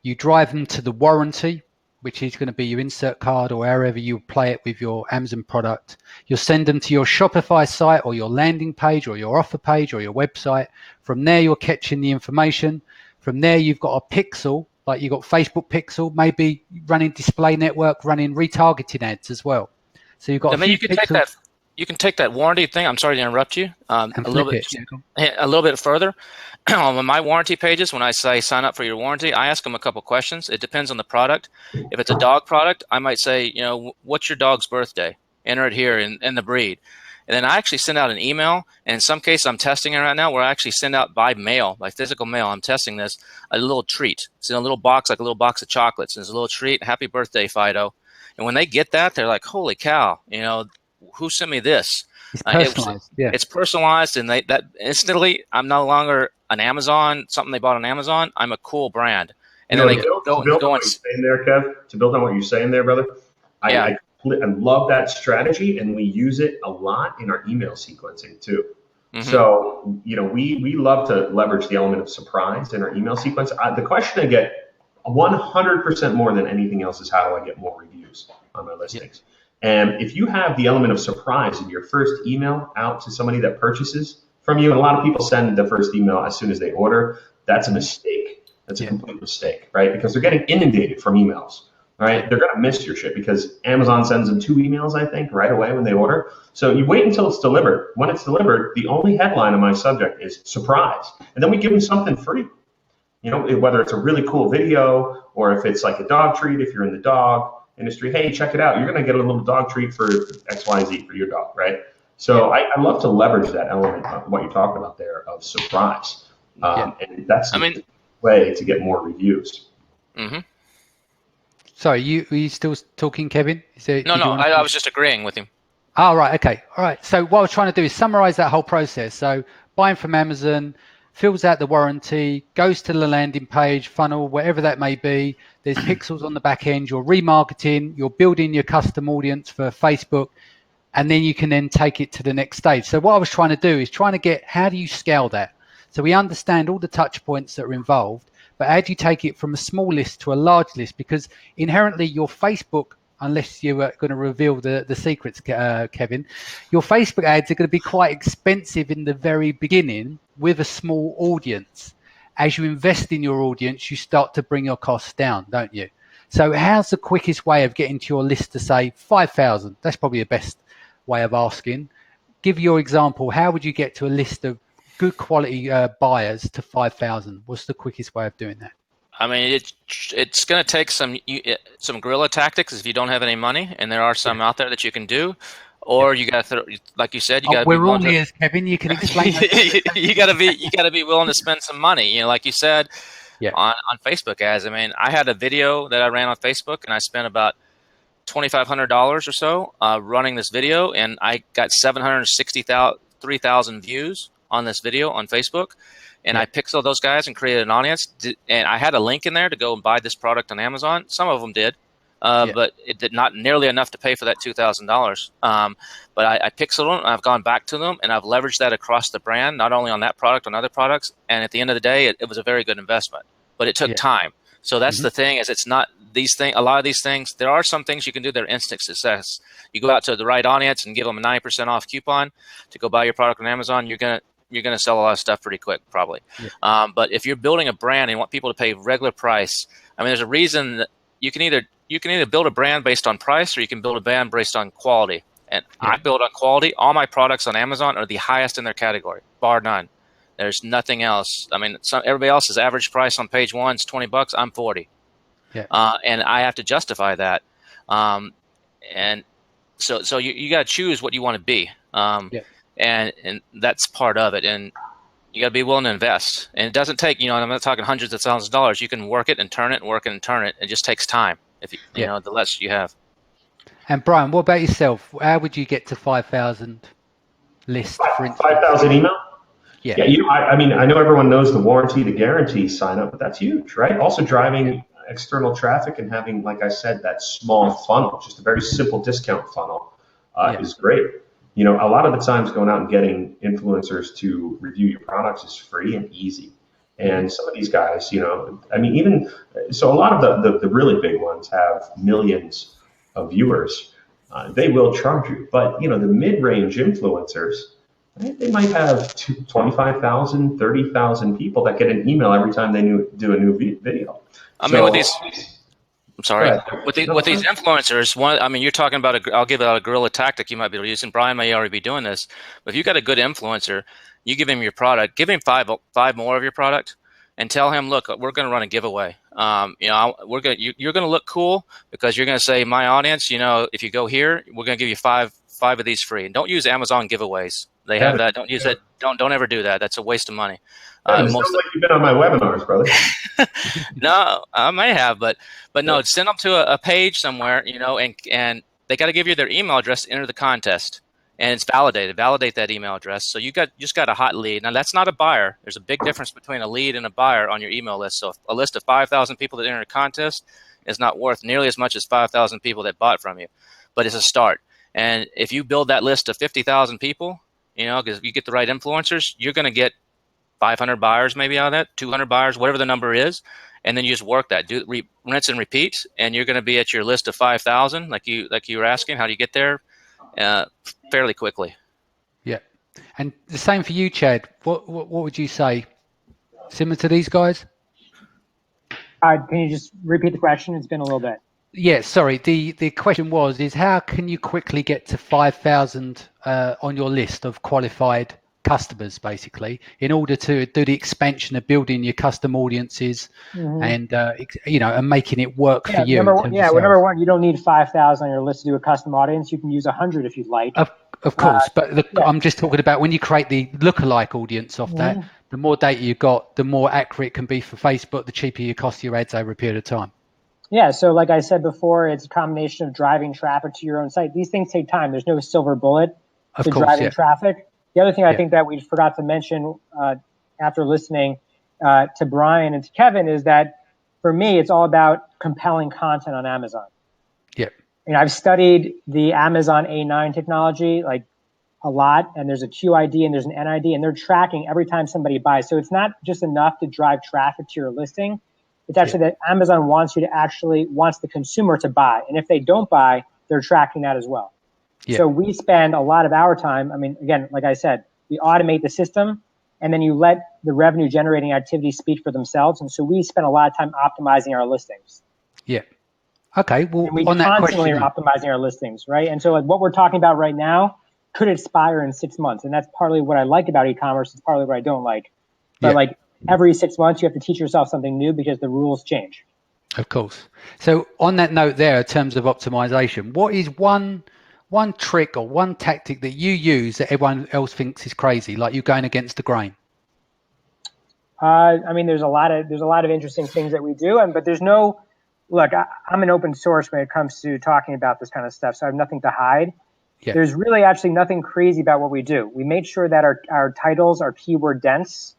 you drive them to the warranty, which is going to be your insert card or wherever you play it with your Amazon product. You'll send them to your Shopify site or your landing page or your offer page or your website. From there, you're catching the information. From there, you've got a pixel, like you've got Facebook pixel, maybe running display network, running retargeting ads as well. So you've got You can take that warranty thing. I'm sorry to interrupt you. A little bit further. On my warranty pages, when I say sign up for your warranty, I ask them a couple questions. It depends on the product. If it's a dog product, I might say, what's your dog's birthday? Enter it here in the breed. And then I actually send out an email, and in some cases I'm testing it right now where I actually send out by mail, by physical mail, I'm testing this, a little treat. It's in a little box, like a little box of chocolates. And it's a little treat, happy birthday, Fido. And when they get that, they're like, holy cow, who sent me this? It's personalized. It's personalized, and that instantly, I'm no longer an Amazon, something they bought on Amazon. I'm a cool brand. And then they go on what you're saying there, Kev, to build on what you're saying there, brother, I love that strategy, and we use it a lot in our email sequencing too. Mm-hmm. So, we love to leverage the element of surprise in our email sequence. The question I get 100% more than anything else is, how do I get more reviews on my listings? And if you have the element of surprise in your first email out to somebody that purchases from you, and a lot of people send the first email as soon as they order, that's a mistake. That's a complete mistake, right? Because they're getting inundated from emails, right? They're going to miss your shit because Amazon sends them 2 emails, I think, right away when they order. So you wait until it's delivered. When it's delivered, the only headline on my subject is surprise. And then we give them something free. Whether it's a really cool video or if it's like a dog treat, if you're in the dog industry, hey, check it out. You're going to get a little dog treat for XYZ for your dog, right? So I love to leverage that element of what you're talking about there of surprise. And that's the way to get more reviews. Mm-hmm. Sorry, are you still talking, Kevin? No, I was just agreeing with him. Oh, right. Okay. All right. So what I was trying to do is summarize that whole process. So buying from Amazon, fills out the warranty, goes to the landing page, funnel, whatever that may be. There's pixels on the back end. You're remarketing. You're building your custom audience for Facebook. And then you can then take it to the next stage. So what I was trying to do is trying to get, how do you scale that? So we understand all the touch points that are involved, but how do you take it from a small list to a large list? Because inherently your Facebook, unless you're going to reveal the secrets, Kevin, your Facebook ads are going to be quite expensive in the very beginning with a small audience. As you invest in your audience, you start to bring your costs down, don't you? So how's the quickest way of getting to your list to say 5,000? That's probably the best way of asking. Give your example. How would you get to a list of good quality buyers to 5,000? What's the quickest way of doing that? I mean, it's going to take some guerrilla tactics if you don't have any money, and there are some out there that you can do. Or you got to, like you said, you got to. We're all ears, Kevin. You can explain. you got to be willing to spend some money. Like you said, on Facebook ads. I mean, I had a video that I ran on Facebook, and I spent about $2,500 or so running this video, and I got 763,000 views on this video on Facebook. And I pixeled those guys and created an audience. And I had a link in there to go and buy this product on Amazon. Some of them did, but it did not nearly enough to pay for that $2,000. But I pixeled them, and I've gone back to them, and I've leveraged that across the brand, not only on that product, on other products. And at the end of the day, it was a very good investment. But it took time. So that's the thing, is it's not these things. A lot of these things, there are some things you can do that are instant success. You go out to the right audience and give them a 90% off coupon to go buy your product on Amazon. You're gonna sell a lot of stuff pretty quick, probably. But if you're building a brand and want people to pay regular price, I mean, there's a reason that you can either build a brand based on price, or you can build a brand based on quality. And I build on quality. All my products on Amazon are the highest in their category, bar none. There's nothing else. I mean, everybody else's average price on page one is $20. I'm $40. And I have to justify that. And so you got to choose what you want to be. And that's part of it. And you got to be willing to invest. And it doesn't take, I'm not talking hundreds of thousands of dollars. You can work it and turn it and work it and turn it. It just takes time. If you know, the less you have. And Brian, what about yourself? How would you get to 5,000 list, for instance? 5,000 email? Yeah. I mean, I know everyone knows the warranty, the guarantee sign up, but that's huge, right? Also driving external traffic and having, like I said, that small funnel, just a very simple discount funnel is great. A lot of the times going out and getting influencers to review your products is free and easy. And some of these guys, I mean, even so, a lot of the really big ones have millions of viewers. They will charge you, but the mid-range influencers, right, they might have 25,000, 30,000 people that get an email every time they do a new video. I mean, with these. I'm sorry. With these influencers, you're talking about I'll give out a guerrilla tactic you might be using. Brian may already be doing this, but if you got a good influencer, you give him your product, give him five more of your product, and tell him, look, we're going to run a giveaway. You're going to look cool because you're going to say, my audience, if you go here, we're going to give you five 5 of these free. And don't use Amazon giveaways. They have that. Don't use it. Don't ever do that. That's a waste of money. It sounds like you've been on my webinars, brother. No, I may have, but no, send them to a page somewhere, and they got to give you their email address to enter the contest, and it's validated. Validate that email address. So you just got a hot lead. Now that's not a buyer. There's a big difference between a lead and a buyer on your email list. So a list of 5,000 people that enter a contest is not worth nearly as much as 5,000 people that bought from you, but it's a start. And if you build that list of 50,000 people, because you get the right influencers, you're going to get 500 buyers maybe out of that, 200 buyers, whatever the number is, and then you just work that, rinse and repeat, and you're going to be at your list of 5,000, like you were asking. How do you get there? Fairly quickly. Yeah, and the same for you, Chad. What would you say? Similar to these guys? Can you just repeat the question? It's been a little bit. Yeah, sorry. The question is how can you quickly get to 5,000 on your list of qualified customers, basically, in order to do the expansion of building your custom audiences and and making it work for you. Number one, you don't need 5,000 on your list to do a custom audience. You can use 100 if you'd like. Of course, but I'm just talking about when you create the lookalike audience of that. The more data you got, the more accurate it can be for Facebook. The cheaper you cost your ads over a period of time. Yeah, so like I said before, it's a combination of driving traffic to your own site. These things take time. There's no silver bullet to driving traffic. The other thing I think that we forgot to mention after listening to Brian and to Kevin is that for me, it's all about compelling content on Amazon. Yeah. I've studied the Amazon A9 technology like a lot, and there's a QID and there's an NID, and they're tracking every time somebody buys. So it's not just enough to drive traffic to your listing. It's actually that Amazon wants the consumer to buy. And if they don't buy, they're tracking that as well. Yeah. So we spend a lot of our time. Again, like I said, we automate the system and then you let the revenue generating activities speak for themselves. And so we spend a lot of time optimizing our listings. Yeah. Okay. Well, and we constantly are optimizing our listings, right? And so what we're talking about right now could expire in 6 months. And that's partly what I like about e-commerce. It's partly what I don't like. But every 6 months, you have to teach yourself something new because the rules change. Of course. So on that note there, in terms of optimization, what is one trick or one tactic that you use that everyone else thinks is crazy, like you're going against the grain? There's a lot of interesting things that we do, but there's no look. I'm an open source when it comes to talking about this kind of stuff, so I have nothing to hide. Yeah. There's really actually nothing crazy about what we do. We made sure that our titles are keyword dense,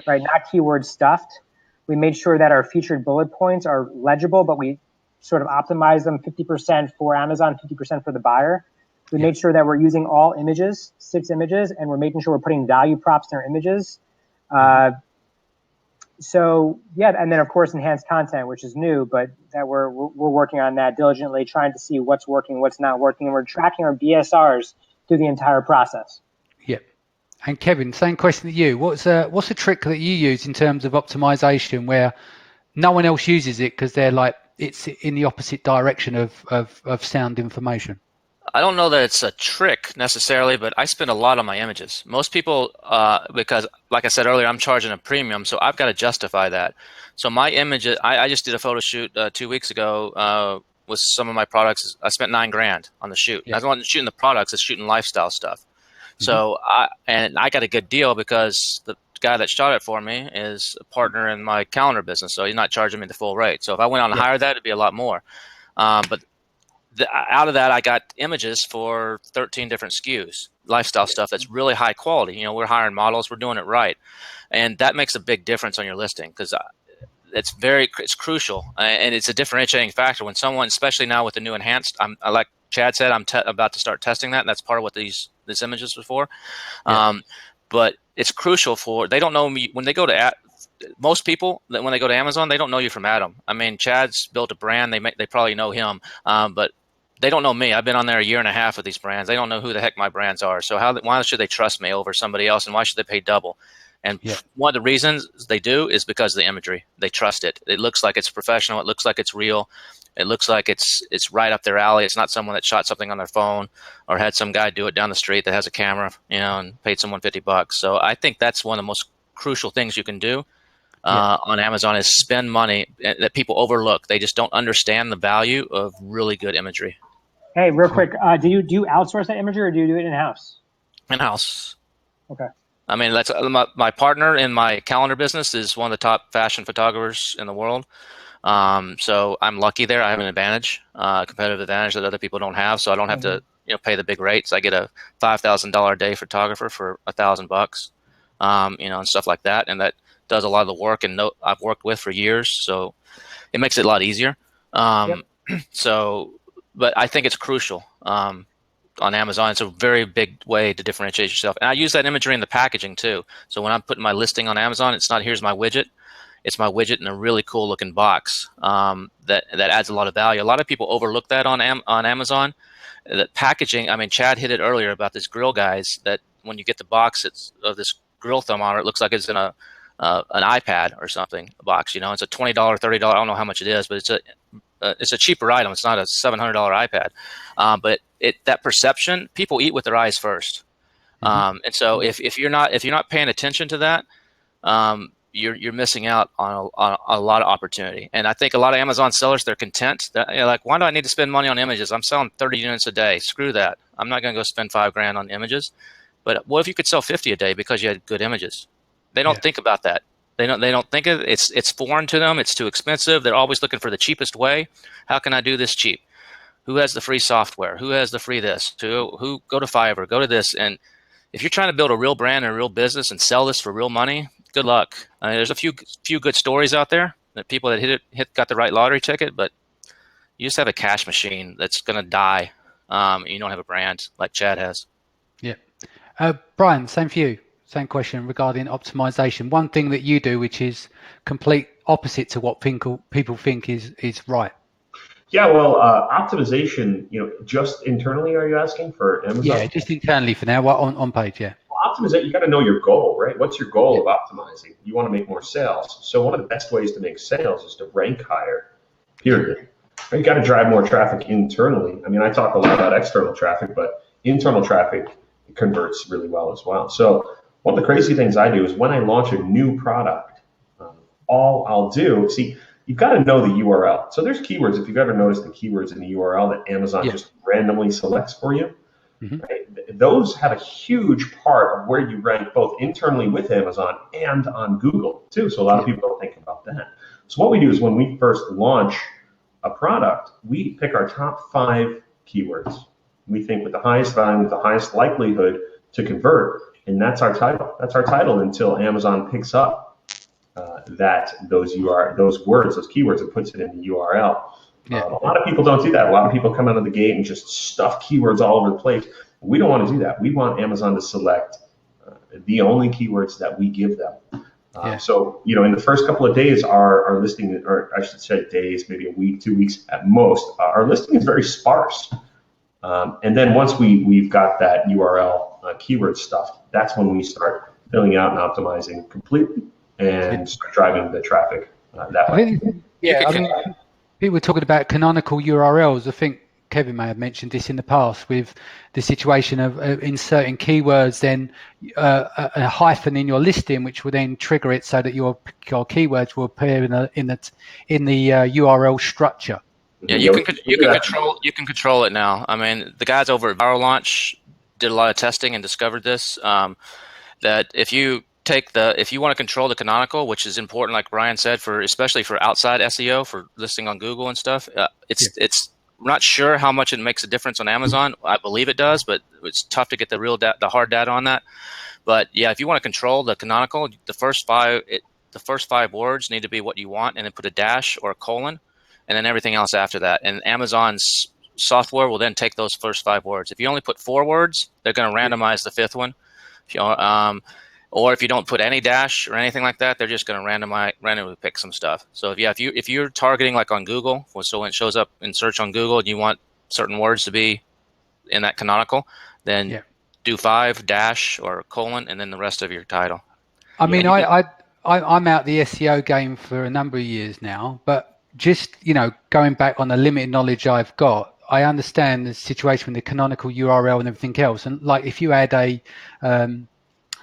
right? Not keyword stuffed. We made sure that our featured bullet points are legible, but we sort of optimize them 50% for Amazon, 50% for the buyer. We made sure that we're using all images, 6 images, and we're making sure we're putting value props in our images. And then of course enhanced content, which is new, but that we're working on that diligently, trying to see what's working, what's not working, and we're tracking our BSRs through the entire process. Yeah. And Kevin, same question to you. What's a trick that you use in terms of optimization where no one else uses it because they're like it's in the opposite direction of sound information? I don't know that it's a trick necessarily, but I spend a lot on my images. Most people, because like I said earlier, I'm charging a premium, so I've got to justify that. So my images, I just did a photo shoot 2 weeks ago with some of my products. I spent $9,000 on the shoot. Yeah. I wasn't shooting the products; it's shooting lifestyle stuff. Mm-hmm. So I got a good deal because the guy that shot it for me is a partner in my calendar business, so he's not charging me the full rate. So if I went on to hire that, it'd be a lot more. But out of that, I got images for 13 different SKUs, lifestyle stuff that's really high quality. We're hiring models, we're doing it right, and that makes a big difference on your listing because it's crucial and it's a differentiating factor when someone, especially now with the new enhanced. Like Chad said, I'm about to start testing that, and that's part of what these images are for. Yeah. But it's crucial they don't know me when they go to. Most people that when they go to Amazon, they don't know you from Adam. Chad's built a brand; they probably know him, but they don't know me. I've been on there a year and a half with these brands. They don't know who the heck my brands are. So why should they trust me over somebody else, and why should they pay double? And one of the reasons they do is because of the imagery. They trust it. It looks like it's professional. It looks like it's real. It looks like it's right up their alley. It's not someone that shot something on their phone or had some guy do it down the street that has a camera, and paid someone $50. So I think that's one of the most crucial things you can do on Amazon is spend money that people overlook. They just don't understand the value of really good imagery. Hey, real quick, do you outsource that imagery or do you do it in-house? In-house. Okay. I mean, that's my partner in my calendar business is one of the top fashion photographers in the world. So I'm lucky there. I have an advantage, competitive advantage that other people don't have. So I don't have to, pay the big rates. I get a $5,000 a day photographer for $1,000, and stuff like that. And that does a lot of the work and I've worked with for years. So it makes it a lot easier. So, but I think it's crucial. On Amazon, it's a very big way to differentiate yourself. And I use that imagery in the packaging too. So when I'm putting my listing on Amazon, it's not here's my widget. It's my widget in a really cool looking box that adds a lot of value. A lot of people overlook that on Amazon. That packaging, I mean, Chad hit it earlier about this grill, guys, that when you get the box of this grill thermometer, it looks like it's in an iPad or something, a box. It's a $20, $30, I don't know how much it is, but it's a cheaper item. It's not a $700 iPad. But that perception, people eat with their eyes first. And so if you're not paying attention to that, you're missing out on a lot of opportunity. And I think a lot of Amazon sellers, they're content that, like, why do I need to spend money on images? I'm selling 30 units a day. Screw that. I'm not going to go spend $5,000 on images. But what if you could sell 50 a day because you had good images? They don't think about that. They don't think of it. It's foreign to them. It's too expensive. They're always looking for the cheapest way. How can I do this cheap? Who has the free software? Who has the free this? Who go to Fiverr? Go to this. And if you're trying to build a real brand and a real business and sell this for real money, good luck. There's a few good stories out there that people that got the right lottery ticket, but you just have a cash machine that's going to die. You don't have a brand like Chad has. Yeah. Brian, same for you. Same question regarding optimization. One thing that you do, which is complete opposite to what people think is right. Yeah, well, optimization, just internally, are you asking for Amazon? Yeah, just internally for now, on page, yeah. Well, optimization, you got to know your goal, right? What's your goal of optimizing? You want to make more sales. So one of the best ways to make sales is to rank higher, period. You got to drive more traffic internally. I mean, I talk a lot about external traffic, but internal traffic converts really well as well. So one of the crazy things I do is when I launch a new product, all I'll do, you've got to know the URL. So there's keywords. If you've ever noticed the keywords in the URL that Amazon just randomly selects for you, right? Those have a huge part of where you rank both internally with Amazon and on Google too. So a lot of people don't think about that. So what we do is when we first launch a product, we pick our top 5 keywords. We think with the highest value, with the highest likelihood to convert, and that's our title. That's our title until Amazon picks up those words, those keywords, and puts it in the URL. A lot of people don't do that. A lot of people come out of the gate and just stuff keywords all over the place. We don't want to do that. We want Amazon to select the only keywords that we give them. So, in the first couple of days, our listing, or I should say days, maybe a week, 2 weeks at most, our listing is very sparse. And then once we've got that URL keyword stuff, that's when we start filling out and optimizing completely and start driving the traffic that way. People were talking about canonical URLs. I think Kevin may have mentioned this in the past with the situation of inserting keywords, then a hyphen in your listing, which will then trigger it so that your keywords will appear in the URL structure. Yeah, you can control it now. I mean, the guys over at Viral Launch did a lot of testing and discovered this. That if you want to control the canonical, which is important, like Brian said, especially for outside SEO, for listing on Google and stuff, it's I'm not sure how much it makes a difference on Amazon. I believe it does, but it's tough to get the hard data on that. But yeah, if you want to control the canonical, the first 5 words need to be what you want, and then put a dash or a colon, and then everything else after that. And Amazon's software will then take those first 5 words. If you only put 4 words, they're going to randomize the 5th one. Or if you don't put any dash or anything like that, they're just going to randomly pick some stuff. So if you're targeting like on Google, so when it shows up in search on Google and you want certain words to be in that canonical, then do 5 dash or colon and then the rest of your title. I mean, I'm out the SEO game for a number of years now, but just going back on the limited knowledge I've got, I understand the situation with the canonical URL and everything else. And like if you had a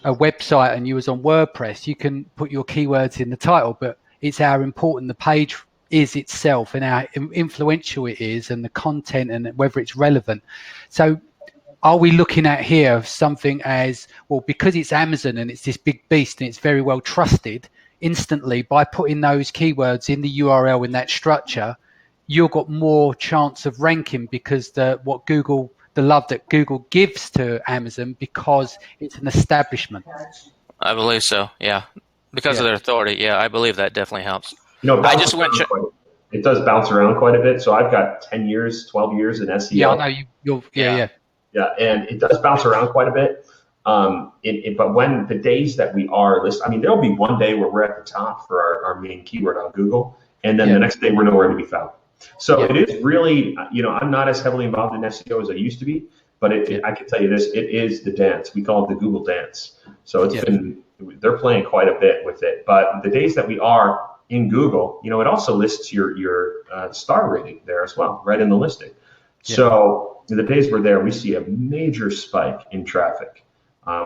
website and you was on WordPress, you can put your keywords in the title, but it's how important the page is itself and how influential it is and the content and whether it's relevant. So are we looking at here something as, well, because it's Amazon and it's this big beast and it's very well trusted, instantly by putting those keywords in the URL in that structure, you've got more chance of ranking because the love that Google gives to Amazon because it's an establishment. I believe so, yeah. Because of their authority, yeah, I believe that definitely helps. I just went. It does bounce around quite a bit. So I've got 10 years, 12 years in SEO. Yeah, I know you're. Yeah, and it does bounce around quite a bit. But when the days that we are listed, I mean, there'll be one day where we're at the top for our main keyword on Google, and then the next day we're nowhere to be found. So it is really, I'm not as heavily involved in SEO as I used to be, but I can tell you this, it is the dance. We call it the Google dance. So they're playing quite a bit with it. But the days that we are in Google, it also lists your star rating there as well, right in the listing. Yeah. So the days we're there, we see a major spike in traffic,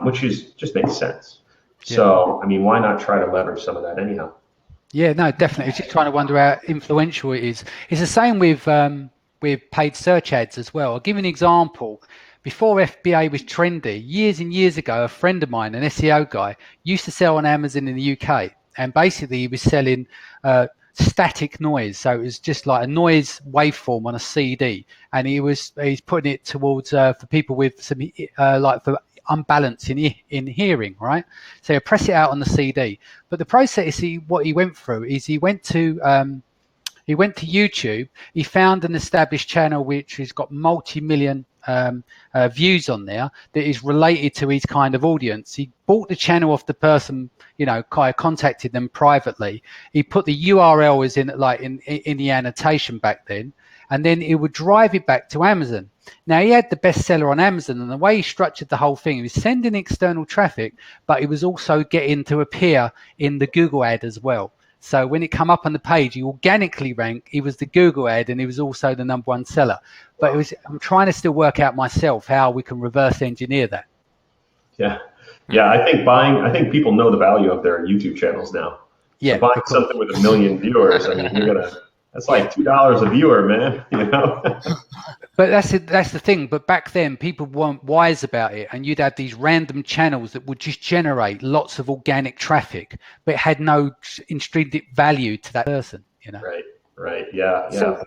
which just makes sense. Yeah. So, I mean, why not try to leverage some of that anyhow? Yeah, no, definitely. It's just trying to wonder how influential it is. It's the same with paid search ads as well. I'll give you an example. Before FBA was trendy, years and years ago, a friend of mine, an SEO guy, used to sell on Amazon in the UK. And basically he was selling static noise. So it was just like a noise waveform on a CD. And he's putting it towards for people with some like for unbalance in hearing, right? So you press it out on the CD. But the process, what he went through is he went to YouTube. He found an established channel which has got multi-million views on there that is related to his kind of audience. He bought the channel off the person, kind of contacted them privately. He put the URL as in the annotation back then, and then it would drive it back to Amazon. Now, he had the bestseller on Amazon, and the way he structured the whole thing, he was sending external traffic, but he was also getting to appear in the Google ad as well. So when it come up on the page, he organically ranked. He was the Google ad, and he was also the #1 seller. But I'm trying to still work out myself how we can reverse engineer that. Yeah. I think people know the value of their YouTube channels now. Yeah. So buying something with 1 million viewers, I mean, that's like $2 a viewer, man. But that's the thing. But back then, people weren't wise about it, and you'd have these random channels that would just generate lots of organic traffic, but it had no intrinsic value to that person. Right. Yeah. So,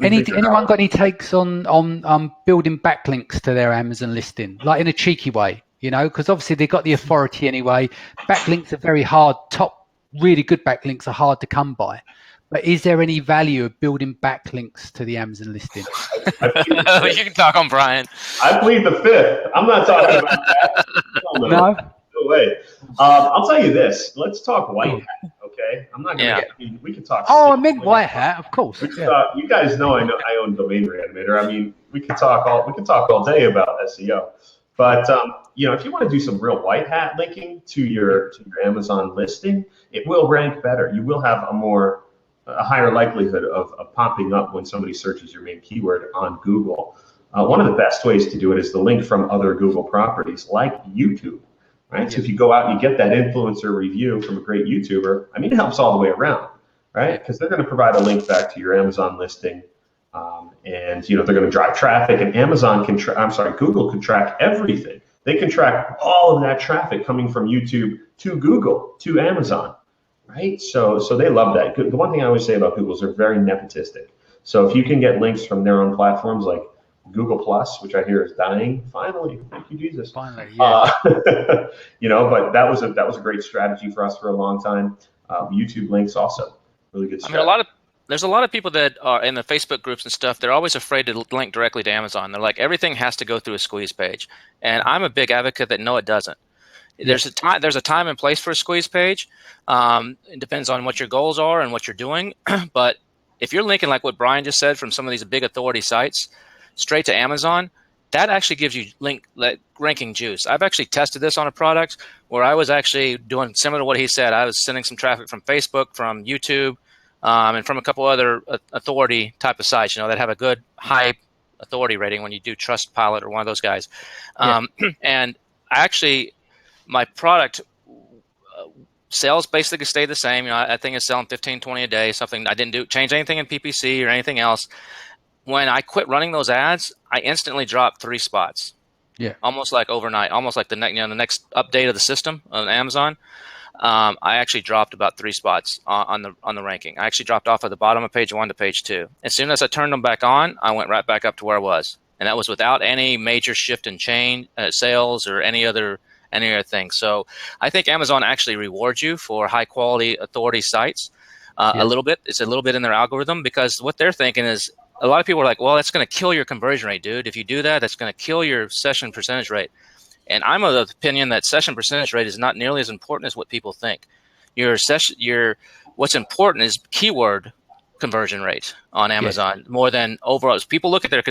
anyone got any takes on building backlinks to their Amazon listing, like in a cheeky way? Because obviously they've got the authority anyway. Backlinks are very hard. Really good backlinks are hard to come by. But is there any value of building backlinks to the Amazon listing? You can talk on Brian. I plead the fifth. I'm not talking about that. No way. I'll tell you this. Let's talk white hat, okay? I'm not going to we can talk. Oh, I meant white hat, of course. You guys know I own Domain Reanimator. I mean, we can talk all day about SEO. But if you want to do some real white hat linking to your Amazon listing, it will rank better. You will have a higher likelihood of popping up when somebody searches your main keyword on Google. One of the best ways to do it is the link from other Google properties like YouTube, right? So if you go out and you get that influencer review from a great YouTuber, I mean, it helps all the way around, right? Because they're going to provide a link back to your Amazon listing, and they're going to drive traffic. And Google can track everything. They can track all of that traffic coming from YouTube to Google to Amazon. Right, so they love that. The one thing I always say about Google is they're very nepotistic. So if you can get links from their own platforms like Google Plus, which I hear is dying, finally, thank you Jesus. Finally, yeah. But that was a great strategy for us for a long time. YouTube links also really good strategy. I mean, there's a lot of people that are in the Facebook groups and stuff. They're always afraid to link directly to Amazon. They're like, everything has to go through a squeeze page, and I'm a big advocate that no, it doesn't. There's a time and place for a squeeze page. It depends on what your goals are and what you're doing. But if you're linking like what Brian just said from some of these big authority sites straight to Amazon, that actually gives you ranking juice. I've actually tested this on a product where I was actually doing similar to what he said. I was sending some traffic from Facebook, from YouTube, and from a couple other authority type of sites, that have a good high authority rating when you do Trustpilot or one of those guys. And actually, my product Sales basically stayed the same. I think it's selling 15, 20 a day, something. I didn't change anything in PPC or anything else. When I quit running those ads, I instantly dropped 3 spots. Yeah. Almost like overnight, almost like the next update of the system on Amazon. I actually dropped about 3 spots on the ranking. I actually dropped off at the bottom of page 1 to page 2. As soon as I turned them back on, I went right back up to where I was, and that was without any major shift in chain sales or any other thing. So I think Amazon actually rewards you for high quality authority sites a little bit. It's a little bit in their algorithm, because what they're thinking is, a lot of people are like, well, that's going to kill your conversion rate, dude. If you do that, that's going to kill your session percentage rate. And I'm of the opinion that session percentage rate is not nearly as important as what people think. What's important is keyword conversion rate on Amazon more than overall. People look at their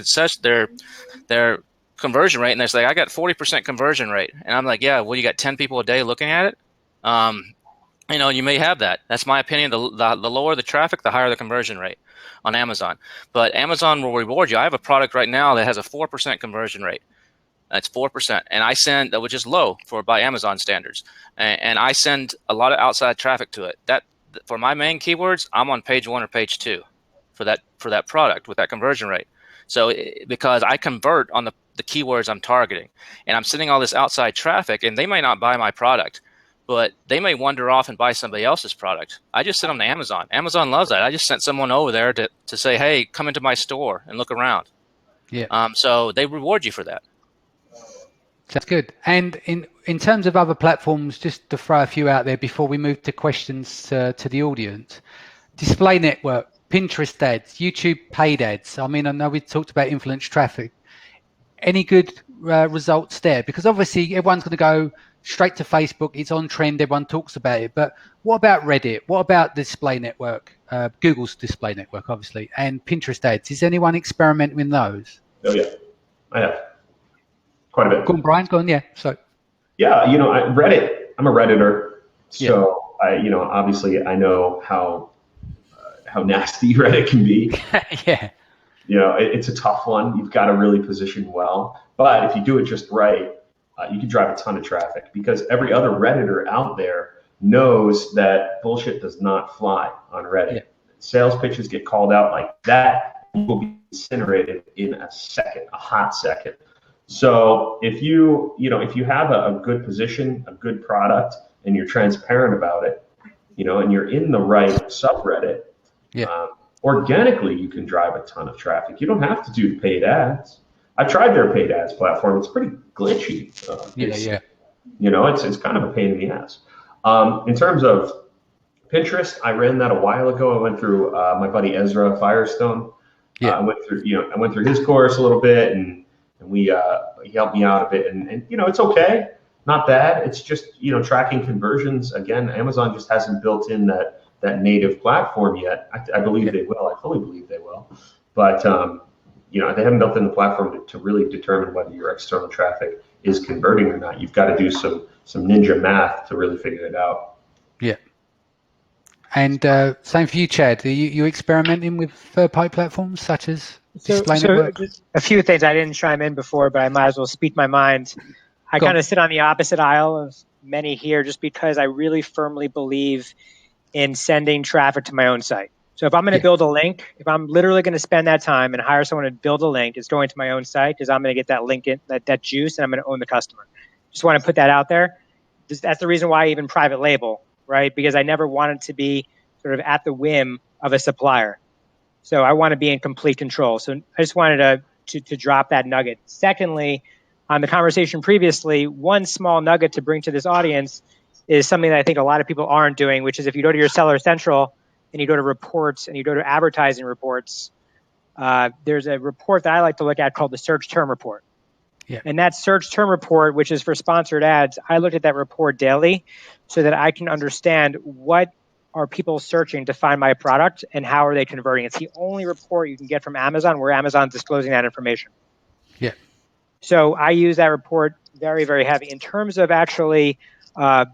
conversion rate and they're like, I got 40% conversion rate, and I'm like, yeah, well, you got 10 people a day looking at it. You may have that. That's my opinion. The lower the traffic, the higher the conversion rate on Amazon. But Amazon will reward you. I have a product right now that has a 4% conversion rate. That's 4%, and I send, which is low by Amazon standards, and I send a lot of outside traffic to it. That for my main keywords, I'm on page 1 or page 2 for that product with that conversion rate. So because I convert on the keywords I'm targeting, and I'm sending all this outside traffic, and they may not buy my product, but they may wander off and buy somebody else's product. I just sent them to Amazon. Amazon loves that. I just sent someone over there to say, hey, come into my store and look around. Yeah. So they reward you for that. That's good. And in terms of other platforms, just to throw a few out there before we move to questions to the audience, display network, Pinterest ads, YouTube paid ads. I mean, I know we talked about influence traffic. Any good results there? Because obviously everyone's going to go straight to Facebook. It's on trend. Everyone talks about it. But what about Reddit? What about display network? Google's display network, obviously, and Pinterest ads. Is anyone experimenting with those? Oh, yeah. I have. Quite a bit. Go on, Brian. Go on, yeah. So. Yeah, Reddit. I'm a Redditor, so obviously I know how nasty Reddit can be. Yeah. It's a tough one. You've got to really position well, but if you do it just right, you can drive a ton of traffic, because every other Redditor out there knows that bullshit does not fly on Reddit. Yeah. Sales pitches get called out like that, you will be incinerated in a hot second. So if you have a good position, a good product, and you're transparent about it, and you're in the right subreddit, organically you can drive a ton of traffic. You don't have to do paid ads. I've tried their paid ads platform. It's pretty glitchy. It's kind of a pain in the ass. In terms of Pinterest, I ran that a while ago. I went through my buddy Ezra Firestone. I went through his course a little bit, and he helped me out a bit, and it's okay, not bad. It's just tracking conversions. Again, Amazon just hasn't built in that native platform yet. I believe they will. I fully believe they will, but they haven't built in the platform to really determine whether your external traffic is converting or not. You've got to do some ninja math to really figure it out. Yeah. And same for you, Chad. Are you experimenting with third-party platforms such as display network? Just a few things. I didn't chime in before, but I might as well speak my mind. I kind of sit on the opposite aisle of many here, just because I really firmly believe in sending traffic to my own site. So if I'm going to build a link, if I'm literally going to spend that time and hire someone to build a link, it's going to my own site, because I'm going to get that link in, that juice, and I'm going to own the customer. Just want to put that out there. That's the reason why I even private label, right? Because I never wanted to be sort of at the whim of a supplier. So I want to be in complete control. So I just wanted to drop that nugget. Secondly, on the conversation previously, one small nugget to bring to this audience is something that I think a lot of people aren't doing, which is if you go to your Seller Central and you go to reports and you go to advertising reports, there's a report that I like to look at called the search term report. Yeah. And that search term report, which is for sponsored ads, I look at that report daily so that I can understand what are people searching to find my product and how are they converting. It's the only report you can get from Amazon where Amazon's disclosing that information. Yeah. So I use that report very, very heavy in terms of actually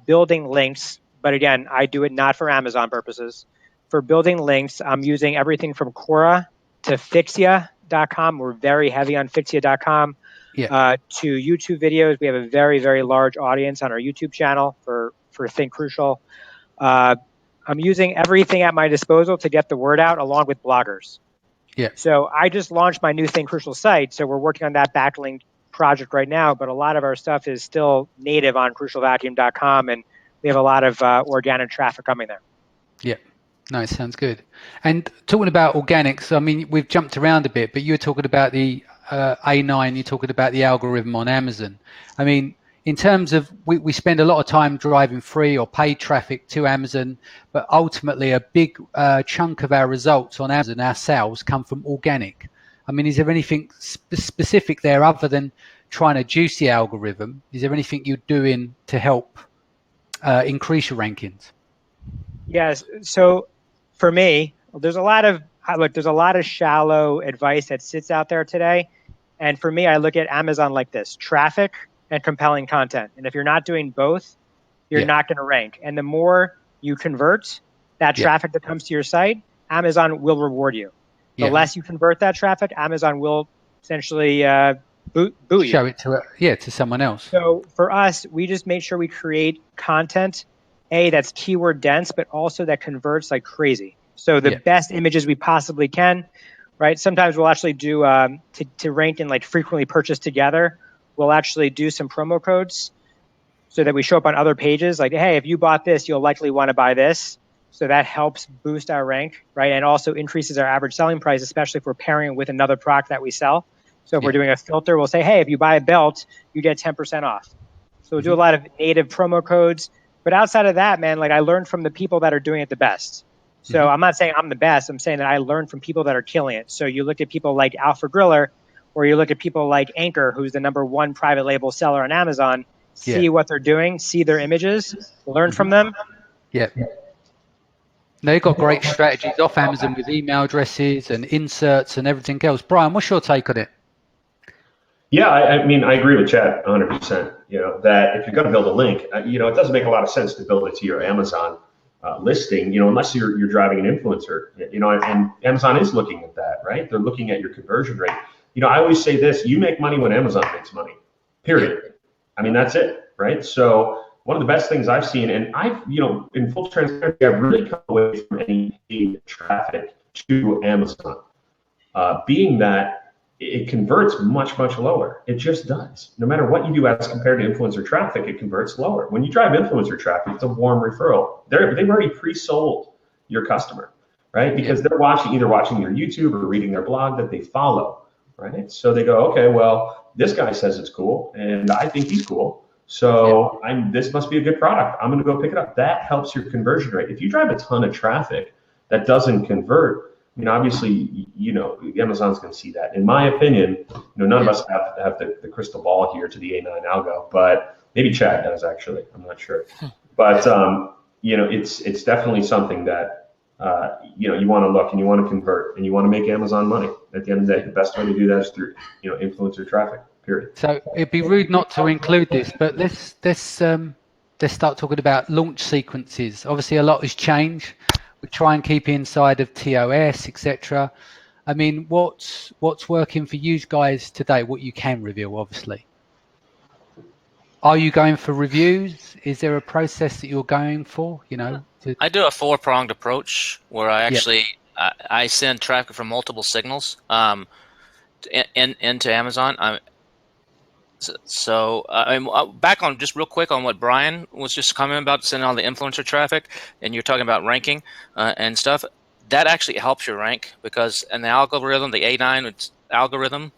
building links. But again, I do it not for Amazon purposes. For building links, I'm using everything from Quora to Fixia.com. We're very heavy on Fixia.com. Yeah. To YouTube videos. We have a very, very large audience on our YouTube channel for Think Crucial. I'm using everything at my disposal to get the word out along with bloggers. Yeah. So I just launched my new Think Crucial site. So we're working on that backlink project right now, but a lot of our stuff is still native on crucialvacuum.com, and we have a lot of organic traffic coming there. Yeah. No, it sounds good. And talking about organics, I mean, we've jumped around a bit, but you were talking about the A9, you're talking about the algorithm on Amazon. I mean, in terms of, we spend a lot of time driving free or paid traffic to Amazon, but ultimately a big chunk of our results on Amazon, our sales, come from organic. I mean, is there anything specific there other than trying to juice the algorithm? Is there anything you're doing to help increase your rankings? Yes. So for me, there's a lot of shallow advice that sits out there today. And for me, I look at Amazon like this: traffic and compelling content. And if you're not doing both, you're not going to rank. And the more you convert that traffic that comes to your site, Amazon will reward you. The less you convert that traffic, Amazon will essentially boot you. Show it to someone else. So for us, we just make sure we create content, that's keyword dense, but also that converts like crazy. So the best images we possibly can, right? Sometimes we'll actually do to rank in like frequently purchased together. We'll actually do some promo codes so that we show up on other pages. Like, hey, if you bought this, you'll likely want to buy this. So that helps boost our rank, right? And also increases our average selling price, especially if we're pairing it with another product that we sell. So if we're doing a filter, we'll say, hey, if you buy a belt, you get 10% off. So we'll do a lot of native promo codes. But outside of that, man, like I learned from the people that are doing it the best. So I'm not saying I'm the best. I'm saying that I learned from people that are killing it. So you look at people like Alfred Griller, or you look at people like Anchor, who's the #1 private label seller on Amazon, see what they're doing, see their images, learn from them. Yeah. They've got great strategies off Amazon with email addresses and inserts and everything else. Brian, what's your take on it? Yeah, I mean, I agree with Chad 100%. You know, that if you're going to build a link, it doesn't make a lot of sense to build it to your Amazon listing, unless you're driving an influencer, and Amazon is looking at that, right? They're looking at your conversion rate. I always say this: you make money when Amazon makes money, period. I mean, that's it, right? So one of the best things I've seen, and I've, in full transparency, I've really come away from any paid traffic to Amazon, being that it converts much, much lower. It just does. No matter what you do as compared to influencer traffic, it converts lower. When you drive influencer traffic, it's a warm referral. They've already pre-sold your customer, right? Because they're either watching your YouTube or reading their blog that they follow, right? So they go, okay, well, this guy says it's cool, and I think he's cool. So this must be a good product. I'm going to go pick it up. That helps your conversion rate. If you drive a ton of traffic that doesn't convert, obviously, Amazon's going to see that. In my opinion, none of us have the crystal ball here to the A9 algo, but maybe Chad does actually. I'm not sure. But, it's definitely something that, you want to look and you want to convert and you want to make Amazon money. At the end of the day, the best way to do that is through, influencer traffic, period. So it'd be rude not to include this, but let's start talking about launch sequences. Obviously, a lot has changed. We try and keep inside of TOS, etc. I mean, what's working for you guys today? What you can reveal, obviously. Are you going for reviews? Is there a process that you're going for? I do a 4-pronged approach where I actually I send traffic from multiple signals into Amazon. So back on just real quick on what Brian was just commenting about, sending all the influencer traffic, and you're talking about ranking and stuff. That actually helps your rank because in the algorithm, the A9 algorithm,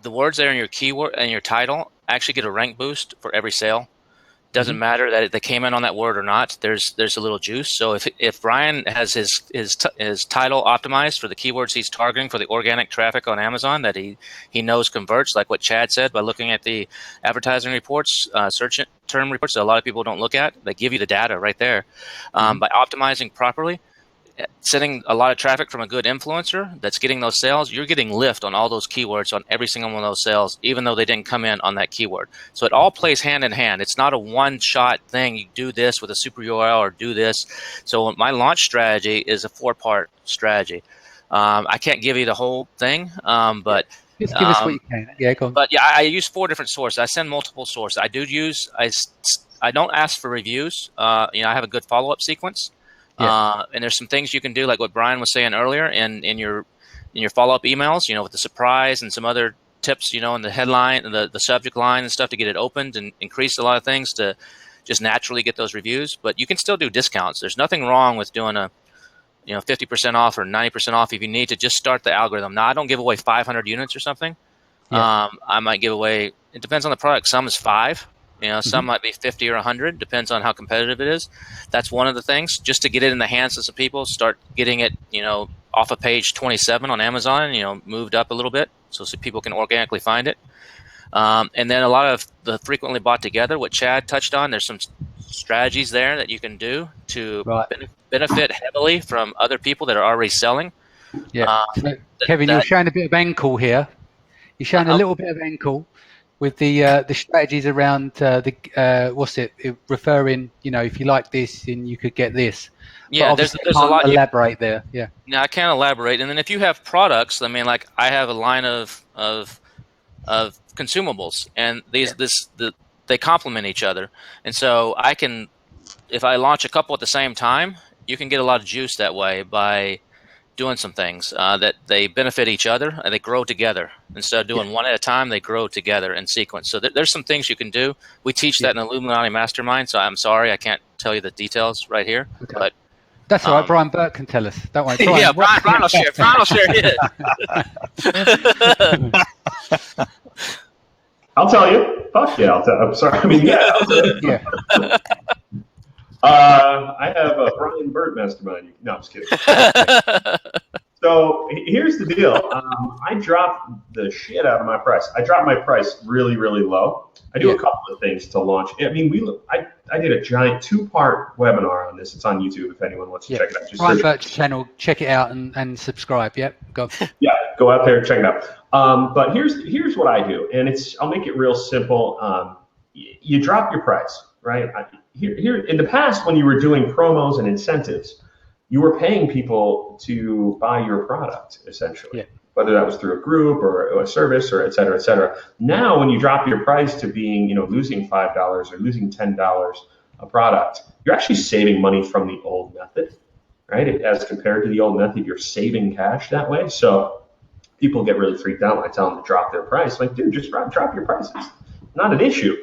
the words there in your keyword and your title actually get a rank boost for every sale. Doesn't matter that they came in on that word or not. There's a little juice. So if Brian has his title optimized for the keywords he's targeting for the organic traffic on Amazon that he knows converts, like what Chad said, by looking at the advertising reports, search term reports that a lot of people don't look at, they give you the data right there. By optimizing properly, sending a lot of traffic from a good influencer that's getting those sales, you're getting lift on all those keywords on every single one of those sales, even though they didn't come in on that keyword. So it all plays hand in hand. It's not a one-shot thing. You do this with a super URL or do this. So my launch strategy is a 4-part strategy. I can't give you the whole thing, but Just give us what you can. Yeah, go on. But yeah, I use 4 different sources. I send multiple sources. I don't ask for reviews. I have a good follow-up sequence. Yeah. And there's some things you can do, like what Brian was saying earlier, in your follow-up emails. With the surprise and some other tips. In the headline and the subject line and stuff to get it opened and increase a lot of things to just naturally get those reviews. But you can still do discounts. There's nothing wrong with doing a 50% off or 90% off if you need to just start the algorithm. Now, I don't give away 500 units or something. Yeah. I might give away, it depends on the product. Some is 5, some might be 50 or 100, depends on how competitive it is. That's one of the things, just to get it in the hands of some people, start getting it, off of page 27 on Amazon, moved up a little bit so people can organically find it. And then a lot of the frequently bought together, what Chad touched on, there's some strategies there that you can do to benefit heavily from other people that are already selling. Yeah. So, Kevin, you're showing a bit of ankle here. You're showing a little bit of ankle with the strategies around referring. If you like this, then you could get this. Yeah, there's a lot. Elaborate there. Yeah. No, I can't elaborate. And then if you have products, like I have a line of consumables, and they complement each other. And so I can, if I launch a couple at the same time, you can get a lot of juice that way by doing some things that they benefit each other and they grow together. Instead of doing one at a time, they grow together in sequence. So there's some things you can do. We teach that in Illuminati Mastermind, so I'm sorry I can't tell you the details right here. Okay. But that's all right. Brian Burt can tell us. Don't worry. Brian, yeah, Brian will share. Brian will share his. I'll tell you. Fuck yeah, I'll tell. I'm sorry. I mean, yeah. I'll tell you. Yeah. I have a Brian Burt mastermind. No, I'm just kidding. So here's the deal. I dropped the shit out of my price. I dropped my price really, really low. I do a couple of things to launch. I mean, I did a giant 2-part webinar on this. It's on YouTube if anyone wants to check it out. Just Brian Burt's channel. Check it out and subscribe. Yep. Go. Yeah, go out there, check it out. But here's what I do, and I'll make it real simple. You drop your price, right? Here in the past, when you were doing promos and incentives, you were paying people to buy your product, essentially, whether that was through a group or a service or et cetera, et cetera. Now, when you drop your price to being, losing $5 or losing $10 a product, you're actually saving money from the old method, right? As compared to the old method, you're saving cash that way. So people get really freaked out when I tell them to drop their price. Like, dude, just drop your prices. Not an issue.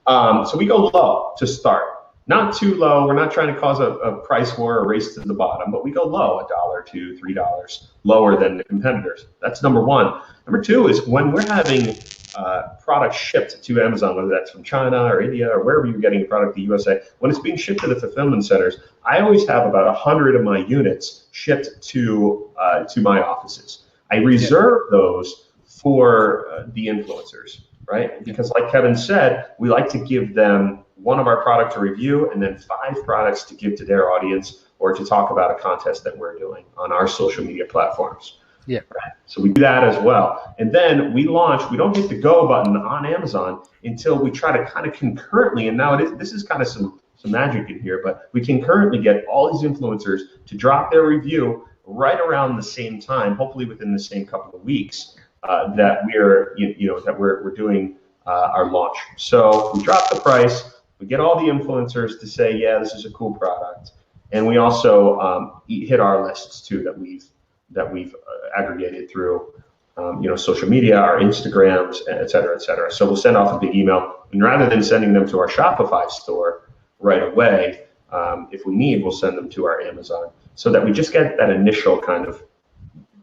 So we go low to start. Not too low. We're not trying to cause a price war or race to the bottom, but we go low, $1, $2, $3 lower than the competitors. That's number one. Number two is when we're having products shipped to Amazon, whether that's from China or India or wherever you're getting a product, the USA, when it's being shipped to the fulfillment centers, I always have about 100 of my units shipped to my offices. I reserve those for the influencers, right? Because like Kevin said, we like to give them one of our products to review and then 5 products to give to their audience or to talk about a contest that we're doing on our social media platforms. Yeah. Right? So we do that as well. And then we launch, we don't hit the go button on Amazon until we try to kind of concurrently, and now this is kind of some magic in here, but we concurrently get all these influencers to drop their review right around the same time, hopefully within the same couple of weeks that we're doing our launch. So we drop the price. We get all the influencers to say, yeah, this is a cool product, and we also hit our lists too that we've aggregated through social media, our Instagrams, et cetera, et cetera. So we'll send off a big email, and rather than sending them to our Shopify store right away, if we need, we'll send them to our Amazon, so that we just get that initial kind of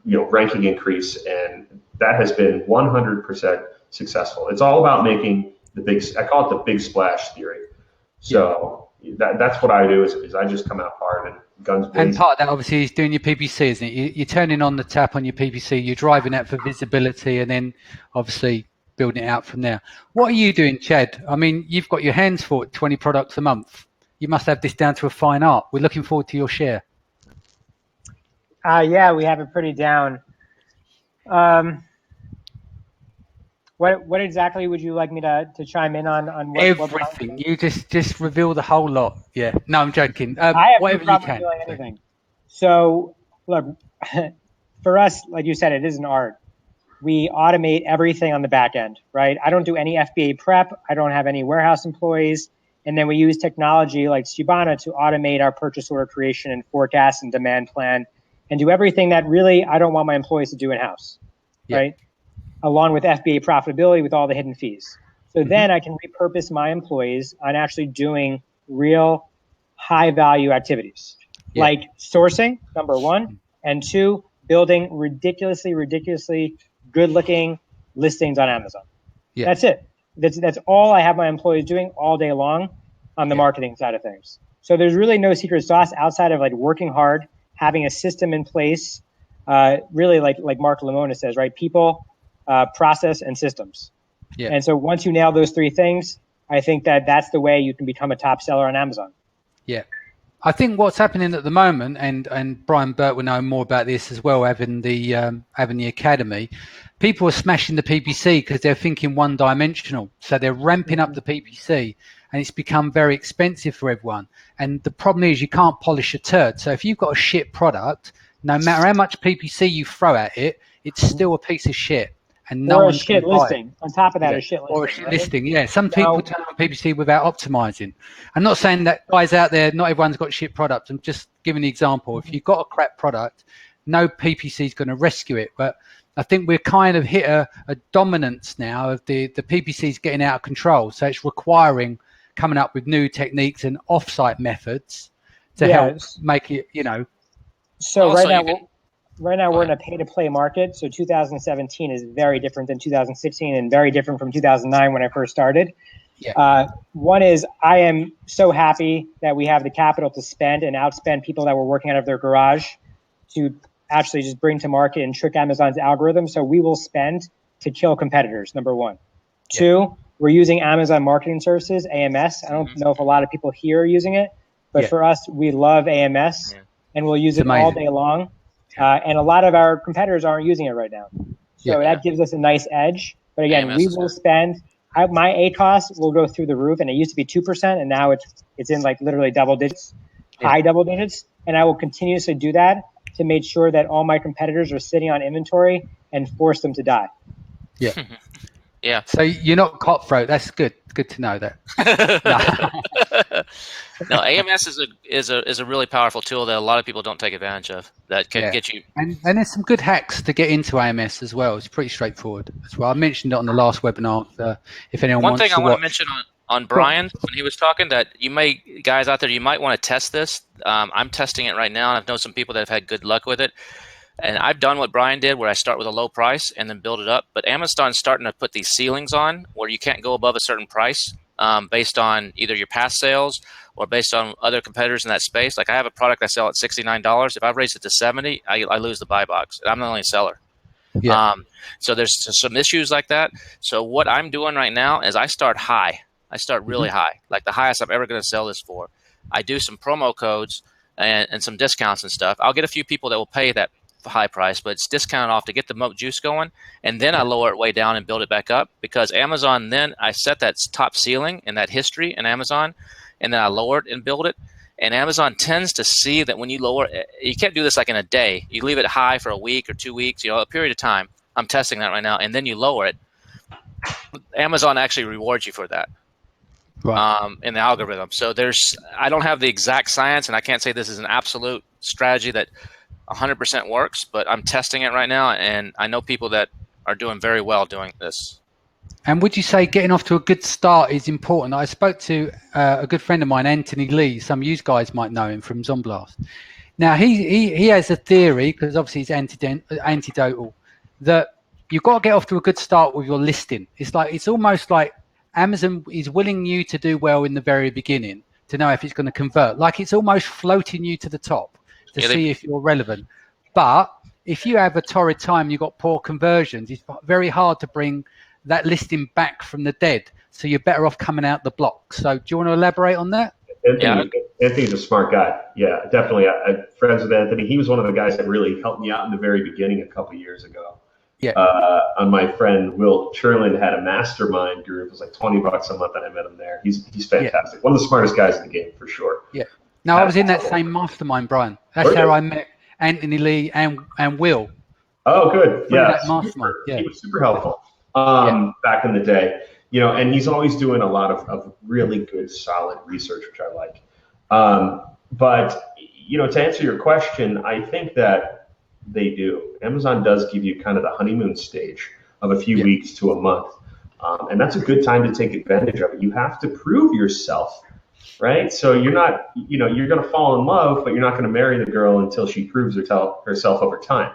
ranking increase, and that has been 100% successful. It's all about making I call it the big splash theory. So that's what I do is I just come out hard and guns blazing. And part of that obviously is doing your PPC, isn't it? You're turning on the tap on your PPC, you're driving that for visibility, and then obviously building it out from there. What are you doing, Chad? I mean, you've got your hands full at 20 products a month. You must have this down to a fine art. We're looking forward to your share. Yeah, we have it pretty down. What exactly would you like me to chime in on? Everything. You just reveal the whole lot. Yeah. No, I'm joking. I have whatever no you problem can. doing anything. So look, for us, like you said, it is an art. we automate everything on the back end, right? I don't do any FBA prep. I don't have any warehouse employees. And then we use technology like Cubana to automate our purchase order creation and forecast and demand plan and do everything that really I don't want my employees to do in-house, right? Along with FBA profitability with all the hidden fees. So then I can repurpose my employees on actually doing real high value activities like sourcing, number one, and two, building ridiculously good looking listings on Amazon. That's it. That's all I have my employees doing all day long on the marketing side of things. So there's really no secret sauce outside of like working hard, having a system in place, really like Mark Lamona says, right? People, process, and systems. And so once you nail those three things, I think that's the way you can become a top seller on Amazon. I think what's happening at the moment, and Brian Burt will know more about this as well, having the academy, people are smashing the PPC because they're thinking one-dimensional. So they're ramping up the PPC, and it's become very expensive for everyone. And the problem is you can't polish a turd. So if you've got a shit product, no matter how much PPC you throw at it, it's still a piece of shit. And no one's shit listing. On top of that, a shit listing. Or a shit listing, Some people turn on PPC without optimizing. I'm not saying that guys out there, not everyone's got shit products. I'm just giving an example. If you've got a crap product, no PPC is going to rescue it. But I think we're kind of hit a dominance now of the PPCs getting out of control. So it's requiring coming up with new techniques and offsite methods to help make it, So also, right now we're in a pay-to-play market. So 2017 is very different than 2016 and very different from 2009 when I first started. One is I am so happy that we have the capital to spend and outspend people that were working out of their garage to actually just bring to market and trick Amazon's algorithm. So we will spend to kill competitors, number one. Two, we're using Amazon Marketing Services, AMS. I don't know if a lot of people here are using it, but for us, we love AMS and we'll use it all day long. And a lot of our competitors aren't using it right now. So that gives us a nice edge. But again, we will spend, my ACOS will go through the roof, and it used to be 2%, and now it's in like literally double digits, high double digits. And I will continuously do that to make sure that all my competitors are sitting on inventory and force them to die. So you're not cutthroat. That's good. Good to know that. No, AMS is a really powerful tool that a lot of people don't take advantage of. That can get you. And there's some good hacks to get into AMS as well. It's pretty straightforward as well. I mentioned it on the last webinar. If anyone wants to watch. One thing I want to mention on Brian when he was talking that guys out there, you might want to test this. I'm testing it right now, and I've known some people that have had good luck with it. And I've done what Brian did, where I start with a low price and then build it up. But Amazon's starting to put these ceilings on where you can't go above a certain price based on either your past sales or based on other competitors in that space. Like I have a product I sell at $69. If I raise it to $70, I lose the buy box. I'm the only seller. So there's some issues like that. So what I'm doing right now is I start high. I start really high, like the highest I'm ever going to sell this for. I do some promo codes and some discounts and stuff. I'll get a few people that will pay that high price, but it's discounted off to get the milk juice going, and then I lower it way down and build it back up, because Amazon, then I set that top ceiling and that history in Amazon, and then I lower it and build it. And Amazon tends to see that when you lower it, you can't do this like in a day. You leave it high for a week or 2 weeks, a period of time. I'm testing that right now, and then you lower it. Amazon actually rewards you for that. In the algorithm. So I don't have the exact science, and I can't say this is an absolute strategy that 100% works, but I'm testing it right now, and I know people that are doing very well doing this. And would you say getting off to a good start is important? I spoke to a good friend of mine, Anthony Lee. Some of you guys might know him from Zomblast. Now, he has a theory, because obviously he's antidotal, that you've got to get off to a good start with your listing. It's almost like Amazon is willing you to do well in the very beginning to know if it's going to convert. Like it's almost floating you to the top to see if you're relevant. But if you have a torrid time, you've got poor conversions, it's very hard to bring that listing back from the dead. So you're better off coming out the block. So do you want to elaborate on that? Anthony's a smart guy. Yeah, definitely. I'm friends with Anthony. He was one of the guys that really helped me out in the very beginning a couple of years ago. On my friend Will Cherlin had a mastermind group. It was like $20 a month, and I met him there. He's fantastic. One of the smartest guys in the game for sure. No, I was in that same mastermind, Brian. That's how I met Anthony Lee and Will. Oh, good. Yeah, mastermind. he was super helpful back in the day. And he's always doing a lot of really good, solid research, which I like. But to answer your question, I think that they do. Amazon does give you kind of the honeymoon stage of a few weeks to a month. And that's a good time to take advantage of it. You have to prove yourself, right? So you're not, you're going to fall in love, but you're not going to marry the girl until she proves herself over time,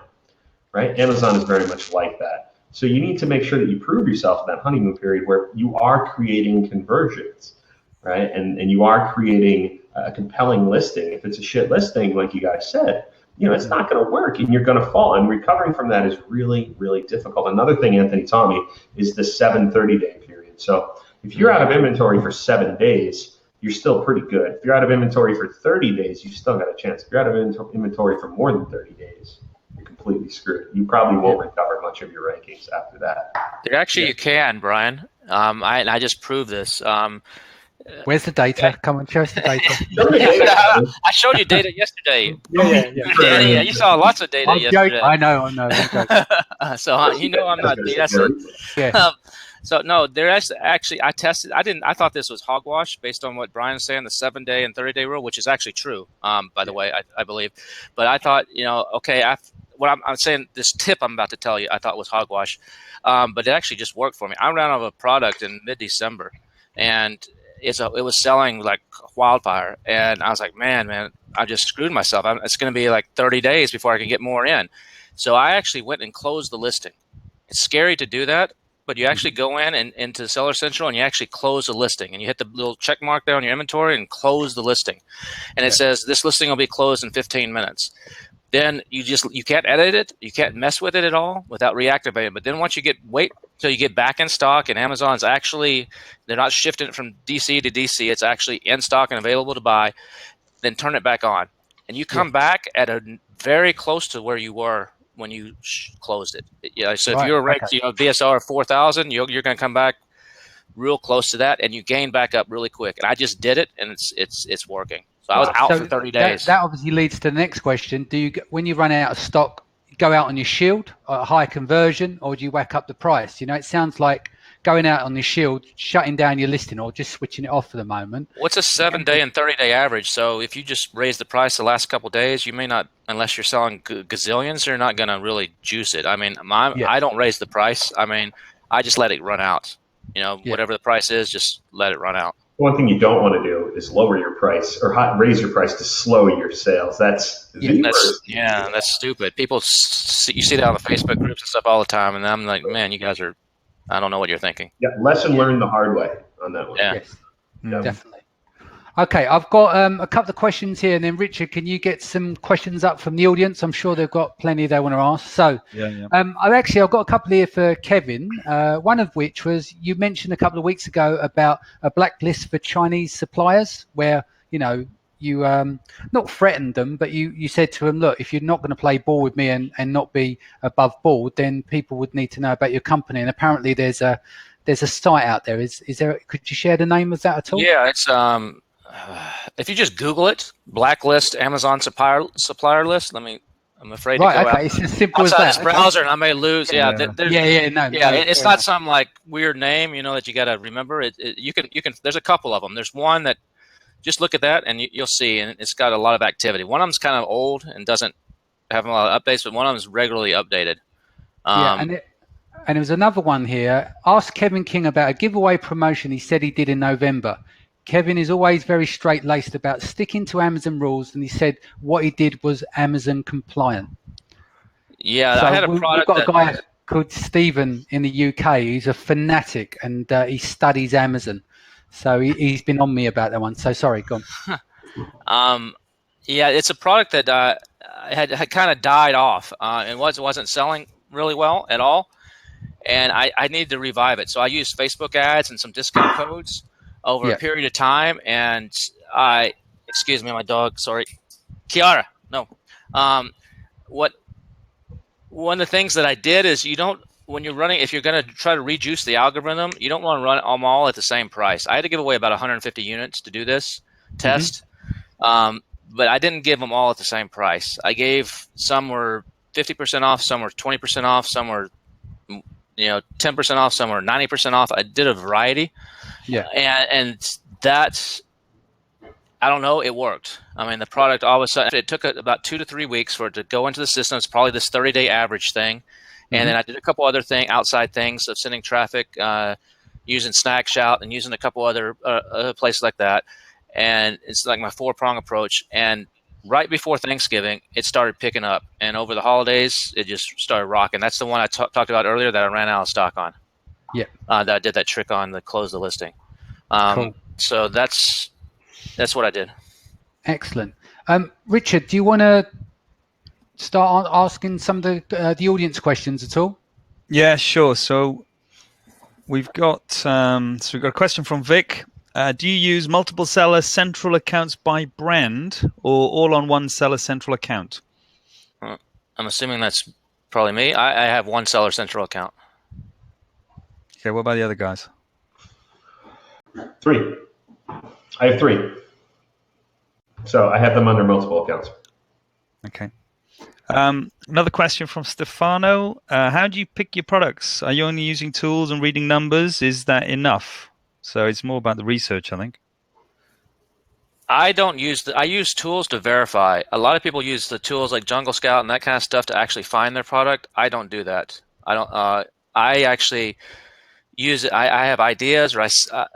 right? Amazon is very much like that. So you need to make sure that you prove yourself in that honeymoon period where you are creating conversions, right? And you are creating a compelling listing. If it's a shit listing, like you guys said, it's not going to work and you're going to fall. And recovering from that is really, really difficult. Another thing Anthony taught me is the 30-day period. So if you're out of inventory for 7 days, you're still pretty good. If you're out of inventory for 30 days, you've still got a chance. If you're out of inventory for more than 30 days, you're completely screwed. You probably won't recover much of your rankings after that. Actually, you can, Brian. I just proved this. Where's the data? Come on, show us the data. I showed you data yesterday. Yeah. You saw lots of data yesterday. I know. So I'm not data. Yeah. So no, there's actually I tested. I thought this was hogwash based on what Brian's saying, the 7-day and 30-day rule, which is actually true. By the way, I believe. But I thought, what I'm saying, this tip I'm about to tell you, I thought was hogwash, but it actually just worked for me. I ran out of a product in mid-December, and it was selling like wildfire, and I was like, man, I just screwed myself. It's going to be like 30 days before I can get more in. So I actually went and closed the listing. It's scary to do that, but you actually go in and into Seller Central and you actually close the listing, and you hit the little check mark there on your inventory and close the listing, and it says this listing will be closed in 15 minutes. Then you can't edit it, you can't mess with it at all without reactivating. But then once you wait till you get back in stock, and Amazon's actually, they're not shifting it from DC to DC, it's actually in stock and available to buy, then turn it back on. And you come back at a very close to where you were when you closed it. So if you were ranked, BSR 4,000, you're going to come back real close to that, and you gain back up really quick. And I just did it, and it's working. So I was out for 30 days. That obviously leads to the next question. Do you, when you run out of stock, go out on your shield, a high conversion, or do you whack up the price? It sounds like going out on your shield, shutting down your listing, or just switching it off for the moment. What's a 7-day and 30-day average? So if you just raise the price the last couple of days, you may not, unless you're selling gazillions, you're not going to really juice it. I mean, I don't raise the price. I mean, I just let it run out. Whatever the price is, just let it run out. One thing you don't want to do is lower your price or raise your price to slow your sales. That's that's stupid. People, you see that on the Facebook groups and stuff all the time, and I'm like, man, you guys are, I don't know what you're thinking. Yeah, lesson learned the hard way on that one. Yeah, yes, definitely. Okay, I've got a couple of questions here, and then Richard, can you get some questions up from the audience? I'm sure they've got plenty they want to ask. So, I've got a couple here for Kevin. One of which was, you mentioned a couple of weeks ago about a blacklist for Chinese suppliers, where you not threatened them, but you said to them, look, if you're not going to play ball with me and not be above board, then people would need to know about your company. And apparently, there's a site out there. Is there? Could you share the name of that at all? Yeah, it's if you just Google it, blacklist Amazon supplier list. I'm afraid to go out. It's as simple as outside that. this browser, and I may lose. It's not some like weird name, that you got to remember. You can. There's a couple of them. There's one that just look at that and you'll see, and it's got a lot of activity. One of them's kind of old and doesn't have a lot of updates, but one of them is regularly updated. And there was another one here. Ask Kevin King about a giveaway promotion he said he did in November. Kevin is always very straight-laced about sticking to Amazon rules, and he said what he did was Amazon compliant. Yeah, so I had a product. We've got a guy called Stephen in the UK. He's a fanatic, and he studies Amazon. So he's been on me about that one. So sorry, go on. It's a product that had kind of died off and wasn't selling really well at all, and I needed to revive it. So I used Facebook ads and some discount codes over a period of time, and excuse me, my dog, sorry, Kiara, no. One of the things that I did is when you're running, if you're going to try to rejuice the algorithm, you don't want to run them all at the same price. I had to give away about 150 units to do this test, but I didn't give them all at the same price. I gave some were 50% off, some were 20% off, some were 10% off, some were 90% off. I did a variety. Yeah. And that's, I don't know, it worked. I mean, the product all of a sudden, it took about 2 to 3 weeks for it to go into the system. It's probably this 30-day average thing. And then I did a couple other outside things of sending traffic, using Snagshout and using a couple other places like that. And it's like my 4-prong approach. And right before Thanksgiving, it started picking up. And over the holidays, it just started rocking. That's the one I talked about earlier that I ran out of stock on. Yeah. That I did that trick on to close the listing. Cool. So that's what I did. Excellent. Richard, do you want to start asking some of the audience questions at all? Yeah, sure. So we've got a question from Vic. Do you use multiple seller central accounts by brand or all on one seller central account? I'm assuming that's probably me. I have one seller central account. Okay, what about the other guys? 3. I have 3. So I have them under multiple accounts. Okay. Another question from Stefano. How do you pick your products? Are you only using tools and reading numbers? Is that enough? So it's more about the research, I think. I don't use I use tools to verify. A lot of people use the tools like Jungle Scout and that kind of stuff to actually find their product. I don't do that. I don't. I actually use it. I have ideas. Or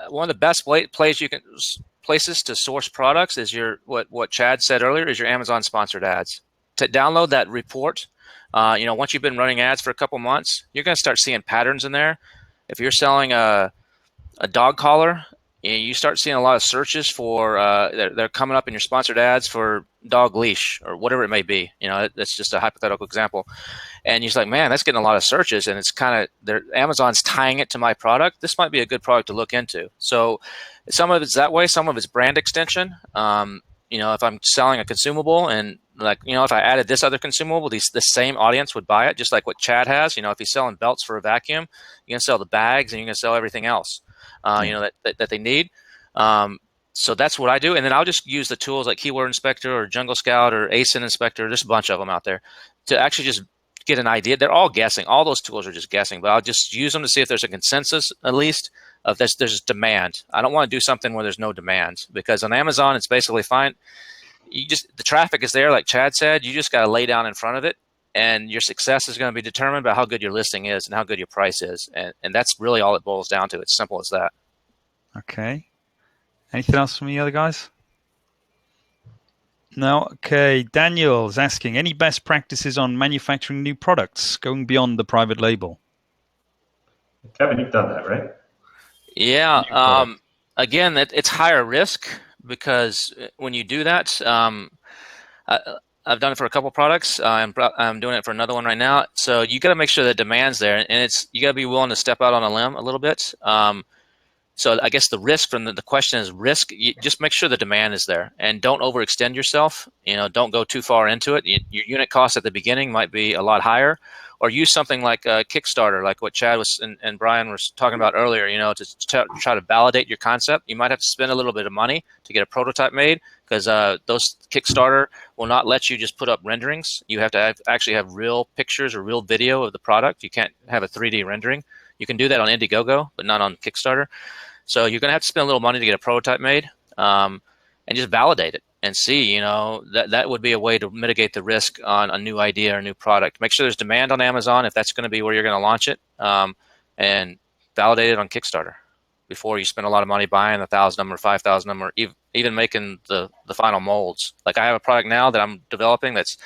one of the best places to source products is what Chad said earlier is your Amazon sponsored ads. To download that report, once you've been running ads for a couple months, you're going to start seeing patterns in there. If you're selling a dog collar, you start seeing a lot of searches for they're coming up in your sponsored ads for dog leash or whatever it may be. That's just a hypothetical example. And you're like, man, that's getting a lot of searches, and it's kind of Amazon's tying it to my product. This might be a good product to look into. So some of it's that way, some of it's brand extension. If I'm selling a consumable and if I added this other consumable, the same audience would buy it, just like what Chad has. If he's selling belts for a vacuum, you're going to sell the bags and you're going to sell everything else, that they need. So that's what I do. And then I'll just use the tools like Keyword Inspector or Jungle Scout or ASIN Inspector. There's a bunch of them out there to actually just get an idea. They're all guessing. All those tools are just guessing, but I'll just use them to see if there's a consensus, at least, of there's demand. I don't want to do something where there's no demand, because on Amazon, it's basically fine. The traffic is there, like Chad said. You just got to lay down in front of it, and your success is going to be determined by how good your listing is and how good your price is. And that's really all it boils down to. It's simple as that. Okay. Anything else from the other guys? No. Okay. Daniel's asking, any best practices on manufacturing new products going beyond the private label? Kevin, you've done that, right? Yeah. Again, it's higher risk, because when you do that, I've done it for a couple products. I'm doing it for another one right now. So you got to make sure the demand's there, and you got to be willing to step out on a limb a little bit. So I guess the risk from the question is risk. You just make sure the demand is there, and don't overextend yourself. Don't go too far into it. Your unit cost at the beginning might be a lot higher, or use something like Kickstarter, like what Chad was and Brian was talking about earlier. To try to validate your concept, you might have to spend a little bit of money to get a prototype made, because those Kickstarter will not let you just put up renderings. You have to actually have real pictures or real video of the product. You can't have a 3D rendering. You can do that on Indiegogo, but not on Kickstarter. So you're going to have to spend a little money to get a prototype made, and just validate it and see, that would be a way to mitigate the risk on a new idea or a new product. Make sure there's demand on Amazon if that's going to be where you're going to launch it, and validate it on Kickstarter before you spend a lot of money buying 1,000 of them or 5,000 of them, or even making the final molds. Like I have a product now that I'm developing it's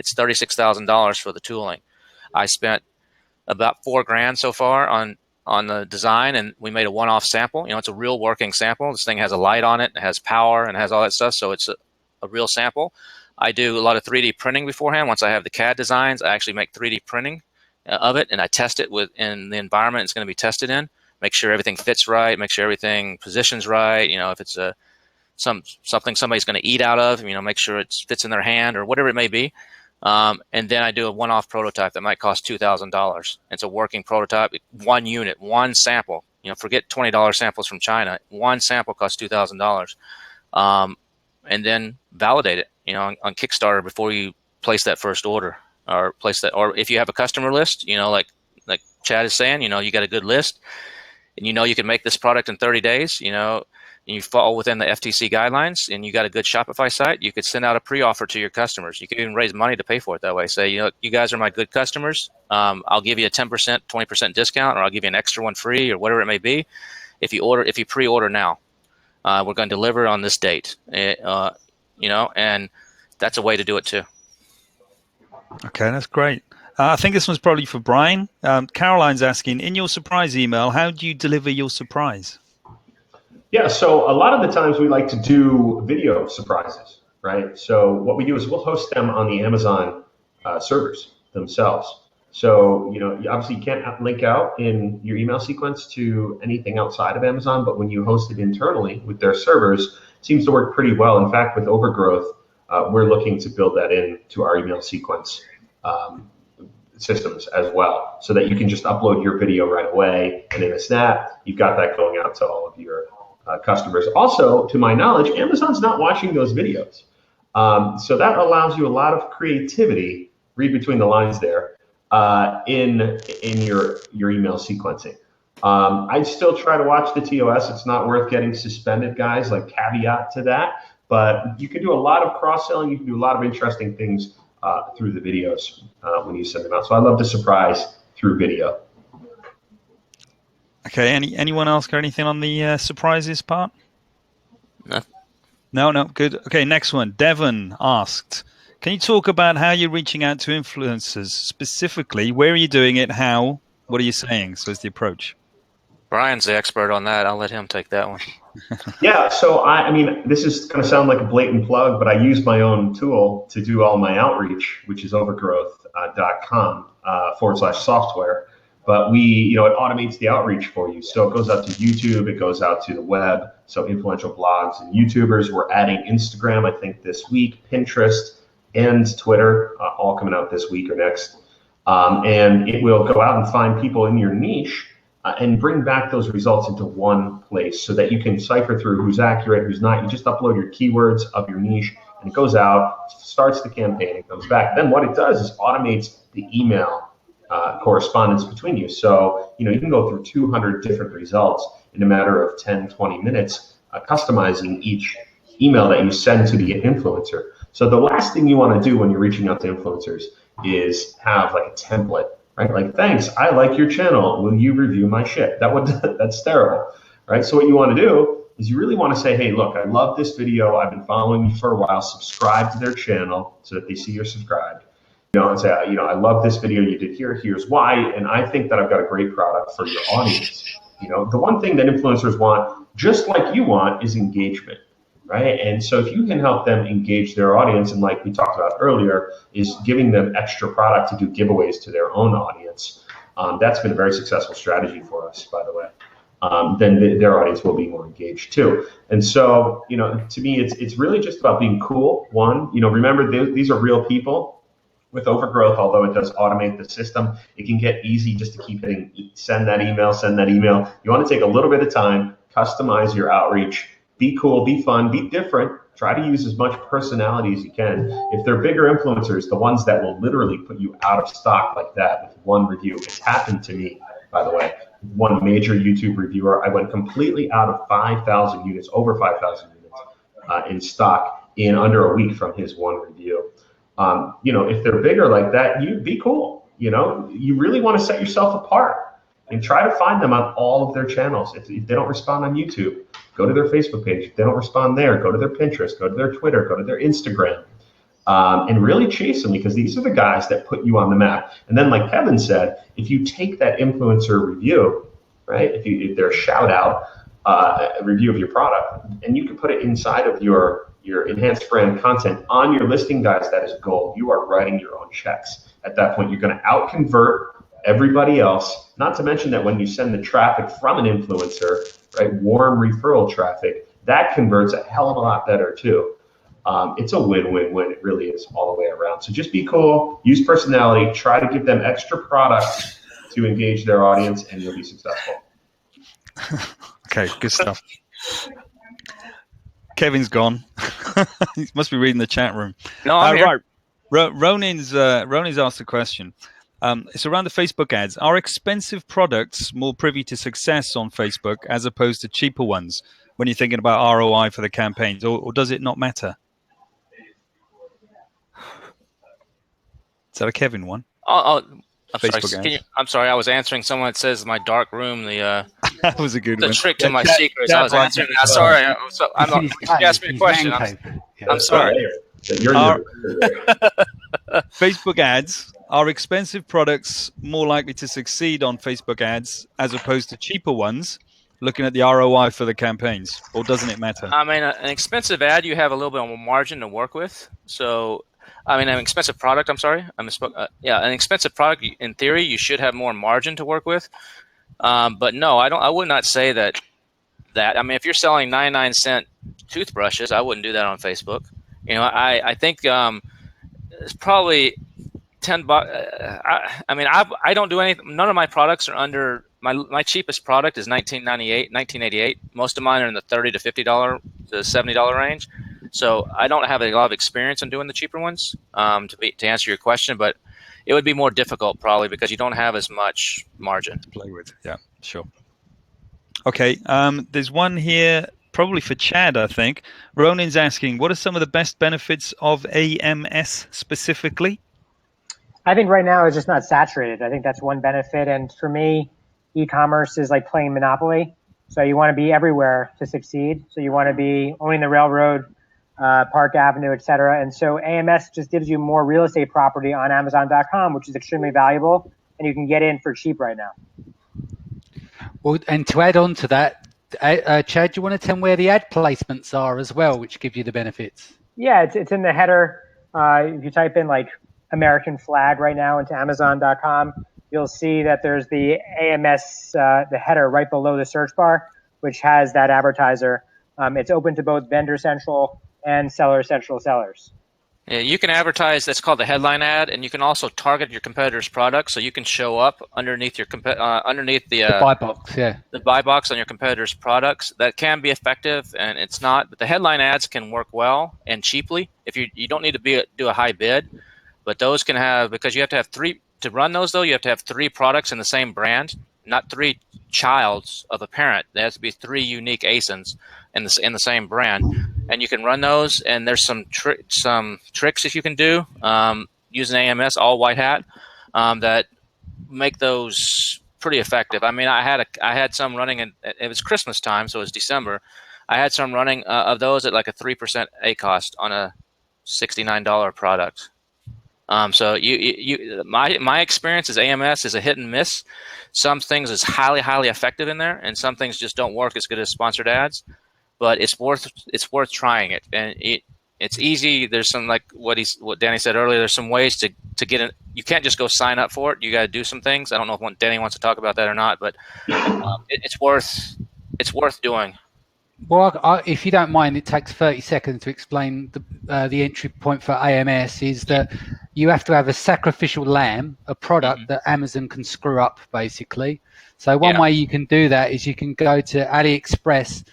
$36,000 for the tooling. I spent about $4,000 so far on the design, and we made a one-off sample. It's a real working sample. This thing has a light on it, it has power, and it has all that stuff, so it's a real sample. I do a lot of 3D printing beforehand. Once I have the CAD designs, I actually make 3D printing of it, and I test it in the environment it's going to be tested in. Make sure everything fits right, make sure everything positions right. If it's something somebody's going to eat out of, make sure it fits in their hand or whatever it may be. And then I do a one-off prototype that might cost $2,000. It's a working prototype, one unit, one sample. Forget $20 samples from China. One sample costs $2,000. And then validate it, on Kickstarter before you place that first order. or place that, or if you have a customer list, like Chad is saying, you got a good list, and you can make this product in 30 days, and you fall within the FTC guidelines, and you got a good Shopify site, you could send out a pre-offer to your customers. You could even raise money to pay for it that way. Say, you guys are my good customers. I'll give you a 10%, 20% discount, or I'll give you an extra one free, or whatever it may be. If you pre-order now, we're going to deliver on this date. And that's a way to do it too. Okay, that's great. I think this one's probably for Brian. Caroline's asking, in your surprise email, how do you deliver your surprise? Yeah, so a lot of the times we like to do video surprises, right? So what we do is we'll host them on the Amazon servers themselves. So, obviously you can't link out in your email sequence to anything outside of Amazon, but when you host it internally with their servers, it seems to work pretty well. In fact, with Overgrowth, we're looking to build that into our email sequence systems as well, so that you can just upload your video right away, and in a snap, you've got that going out to all of your customers. Also, to my knowledge, Amazon's not watching those videos. So that allows you a lot of creativity, read between the lines there, in your email sequencing. I'd still try to watch the TOS. It's not worth getting suspended, guys, like caveat to that. But you can do a lot of cross-selling. You can do a lot of interesting things through the videos when you send them out. So I love to surprise through video. Okay, anyone else got anything on the surprises part? No, good. Okay, next one. Devon asked, can you talk about how you're reaching out to influencers? Specifically, where are you doing it? How? What are you saying? So it's the approach. Brian's the expert on that. I'll let him take that one. Yeah, so I mean, this is going to sound like a blatant plug, but I use my own tool to do all my outreach, which is overgrowth.com /software. But it automates the outreach for you. So it goes out to YouTube, it goes out to the web, so influential blogs and YouTubers. We're adding Instagram, I think, this week, Pinterest, and Twitter, all coming out this week or next. And it will go out and find people in your niche and bring back those results into one place so that you can cipher through who's accurate, who's not. You just upload your keywords of your niche, and it goes out, starts the campaign, it comes back. Then what it does is automates the email correspondence between you. So, you can go through 200 different results in a matter of 10, 20 minutes, customizing each email that you send to the influencer. So the last thing you want to do when you're reaching out to influencers is have like a template, right? Like, thanks, I like your channel. Will you review my shit? That's terrible, right? So what you want to do is you really want to say, hey, look, I love this video. I've been following you for a while. Subscribe to their channel so that they see you're subscribed. And say, I love this video you did here. Here's why. And I think that I've got a great product for your audience. The one thing that influencers want, just like you want, is engagement, right? And so if you can help them engage their audience, and like we talked about earlier, is giving them extra product to do giveaways to their own audience. That's been a very successful strategy for us, by the way. Then their audience will be more engaged too. And so, to me, it's really just about being cool. One, remember, these are real people. With Overgrowth, although it does automate the system, it can get easy just to keep hitting send that email. You want to take a little bit of time, customize your outreach, be cool, be fun, be different. Try to use as much personality as you can. If they're bigger influencers, the ones that will literally put you out of stock like that with one review, it's happened to me, by the way. One major YouTube reviewer, I went completely out of 5,000 units, over 5,000 units in stock in under a week from his one review. If they're bigger like that, you be cool. You really want to set yourself apart and try to find them on all of their channels. If they don't respond on YouTube, go to their Facebook page. If they don't respond there, go to their Pinterest, go to their Twitter, go to their Instagram, and really chase them, because these are the guys that put you on the map. And then, like Kevin said, if you take that influencer review, right, if they're a shout out review of your product, and you can put it inside of your enhanced brand content on your listing, guys, that is gold. You are writing your own checks. At that point, you're going to out-convert everybody else, not to mention that when you send the traffic from an influencer, right, warm referral traffic, that converts a hell of a lot better too. It's a win-win-win. It really is all the way around. So just be cool, use personality, try to give them extra products to engage their audience, and you'll be successful. Okay, good stuff. Kevin's gone. He must be reading the chat room. No, I'm here. Right. Ronin's asked a question. It's around the Facebook ads. Are expensive products more privy to success on Facebook as opposed to cheaper ones when you're thinking about ROI for the campaigns, or does it not matter? Is that a Kevin one? I'm sorry. I was answering someone that says my dark room. That was a good the one. trick to my secrets. I was answering. Sorry. You asked me a question. I'm sorry. Facebook ads, are expensive products more likely to succeed on Facebook ads as opposed to cheaper ones, looking at the ROI for the campaigns, or doesn't it matter? I mean, an expensive ad, you have a little bit more margin to work with. So, I mean, an expensive product, I'm sorry. An expensive product, in theory, you should have more margin to work with. But no, I would not say that. I mean, if you're selling 99-cent toothbrushes, I wouldn't do that on Facebook. You know, I think it's probably $10. I mean, I don't do anything. None of my products are under my cheapest product is $1988. Most of mine are in the $30 to $50 to $70 range. So I don't have a lot of experience in doing the cheaper ones. To answer your question, but it would be more difficult probably because you don't have as much margin to play with. Yeah, sure. Okay, there's one here. Probably for Chad, I think. Ronin's asking, what are some of the best benefits of AMS specifically? I think right now it's just not saturated. I think that's one benefit. And for me, e-commerce is like playing Monopoly. So you want to be everywhere to succeed. So you want to be owning the railroad, Park Avenue, et cetera. And so AMS just gives you more real estate property on Amazon.com, which is extremely valuable. And you can get in for cheap right now. Well, and to add on to that, Chad, do you want to tell them where the ad placements are as well, which give you the benefits? Yeah, it's in the header. If you type in like American flag right now into Amazon.com, you'll see that there's the AMS, the header right below the search bar, which has that advertiser. It's open to both Vendor Central and Seller Central sellers. Yeah, you can advertise. That's called the headline ad, and you can also target your competitor's product, so you can show up underneath your the buy box, the buy box on your competitor's products. That can be effective, and it's not. But the headline ads can work well and cheaply. If you don't need to do a high bid, but those can have, because you have to have three to run those though. You have to have three products in the same brand, not three childs of a parent. There has to be three unique ASINs in the same brand. And you can run those, and there's some tricks that you can do using AMS, all white hat, that make those pretty effective. I mean, I had some running, and it was Christmas time, so it was December. I had some running of those at like a 3% ACost on a $69 product. So my experience is AMS is a hit and miss. Some things is highly effective in there, and some things just don't work as good as sponsored ads. But it's worth trying it, and it's easy. There's some, like what Danny said earlier. There's some ways to get in. You can't just go sign up for it. You got to do some things. I don't know if Danny wants to talk about that or not, but it's worth doing. Well, if you don't mind, it takes 30 seconds to explain the entry point for AMS is that you have to have a sacrificial lamb, a product that Amazon can screw up, basically. So one way you can do that is you can go to AliExpress,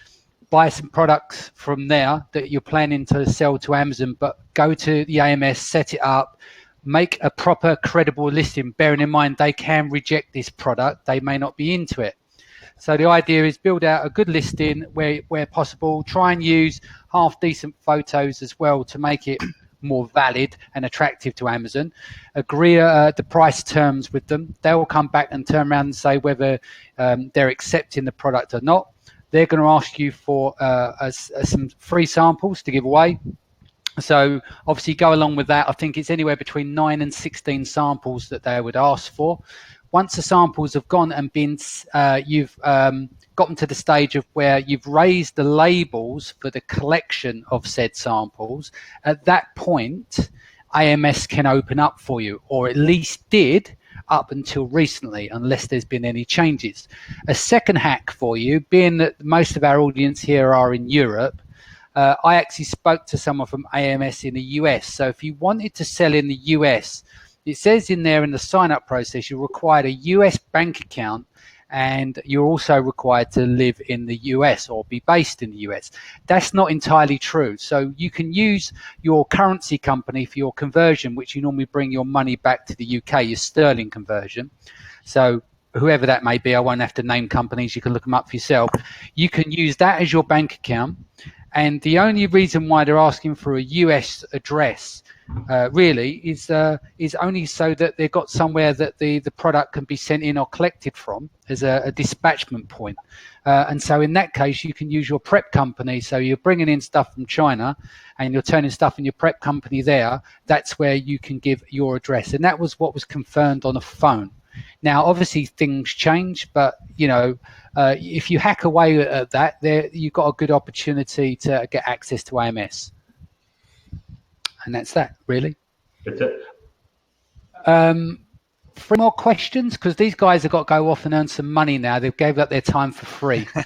buy some products from there that you're planning to sell to Amazon, but go to the AMS, set it up, make a proper credible listing, bearing in mind they can reject this product. They may not be into it. So the idea is build out a good listing where possible, try and use half decent photos as well to make it more valid and attractive to Amazon. Agree the price terms with them. They will come back and turn around and say whether they're accepting the product or not. They're going to ask you for some free samples to give away. So obviously go along with that. I think it's anywhere between 9 and 16 samples that they would ask for. Once the samples have gone and been, you've gotten to the stage of where you've raised the labels for the collection of said samples, at that point, AMS can open up for you, or at least did up until recently, unless there's been any changes. A second hack for you, being that most of our audience here are in Europe, I actually spoke to someone from AMS in the US. So if you wanted to sell in the US, it says in there in the sign-up process, you require a US bank account and you're also required to live in the US or be based in the US. That's not entirely true. So you can use your currency company for your conversion, which you normally bring your money back to the UK, your sterling conversion. So whoever that may be, I won't have to name companies, you can look them up for yourself. You can use that as your bank account. And the only reason why they're asking for a US address really is only so that they've got somewhere that the product can be sent in or collected from as a dispatchment point. And so in that case, you can use your prep company. So you're bringing in stuff from China and you're turning stuff in your prep company there. That's where you can give your address. And that was what was confirmed on a phone. Now, obviously, things change, but, if you hack away at that, you've got a good opportunity to get access to AMS. And that's that, really. That's it. 3 more questions, because these guys have got to go off and earn some money now. They've gave up their time for free. So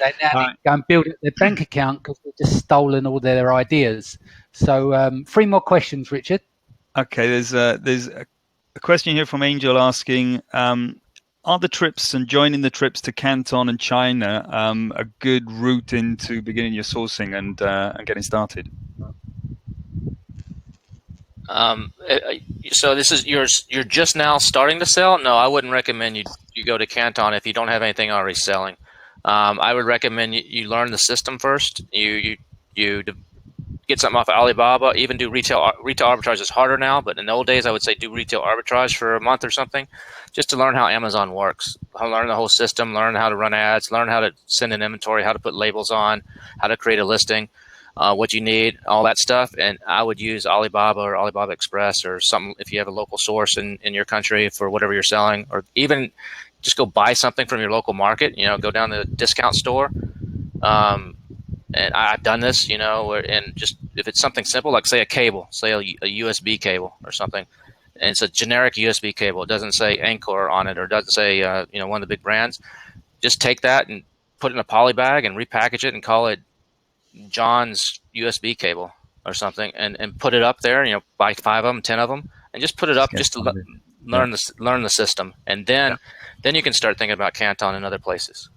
they now need to go and build their bank account because they've just stolen all their ideas. So 3 more questions, Richard. Okay, there's a question here from Angel asking, are the trips and joining the trips to Canton and China a good route into beginning your sourcing and getting started? So this is you're just now starting to sell? No, I wouldn't recommend you go to Canton if you don't have anything already selling. I would recommend you learn the system first. You get something off of Alibaba. Even do retail arbitrage is harder now, but in the old days I would say do retail arbitrage for a month or something, just to learn how Amazon works. Learn the whole system, learn how to run ads, learn how to send an inventory, how to put labels on, how to create a listing. What you need, all that stuff. And I would use Alibaba or Alibaba Express or something if you have a local source in your country for whatever you're selling, or even just go buy something from your local market, go down to the discount store. And I've done this, and just if it's something simple, like say a cable, say a USB cable or something, and it's a generic USB cable. It doesn't say Anchor on it or doesn't say, one of the big brands. Just take that and put it in a poly bag and repackage it and call it John's USB cable or something, and put it up there. Buy 5 of them, 10 of them, and just put it up just to learn the system, and then you can start thinking about Canton and other places.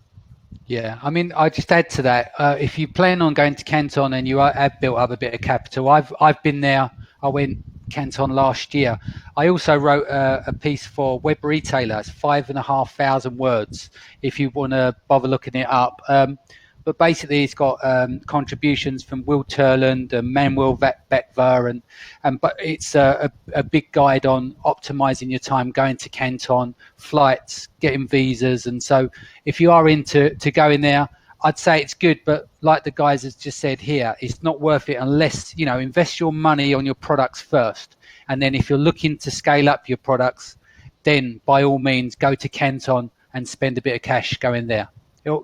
Yeah, I mean, I just add to that. If you plan on going to Canton and you have built up a bit of capital, I've been there. I went Canton last year. I also wrote a piece for Web Retailer. It's 5,500 words. If you want to bother looking it up. But basically, it's got contributions from Will Turland and Manuel Beckvar, but it's a big guide on optimizing your time going to Canton, flights, getting visas, and so if you are into going there, I'd say it's good. But like the guys has just said here, it's not worth it unless invest your money on your products first, and then if you're looking to scale up your products, then by all means go to Canton and spend a bit of cash going there.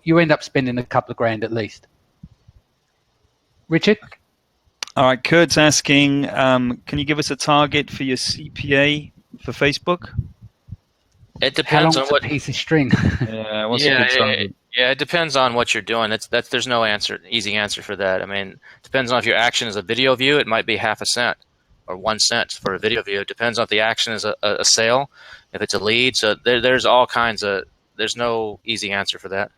You end up spending a couple of grand at least. Richard? All right, Kurt's asking, can you give us a target for your CPA for Facebook? It depends on what piece of string. Yeah, what's a good target? Yeah, it depends on what you're doing. There's no easy answer for that. I mean, it depends on if your action is a video view, it might be 0.5 cent or 1 cent for a video view. It depends on if the action is a sale, if it's a lead. So there's all kinds of, there's no easy answer for that.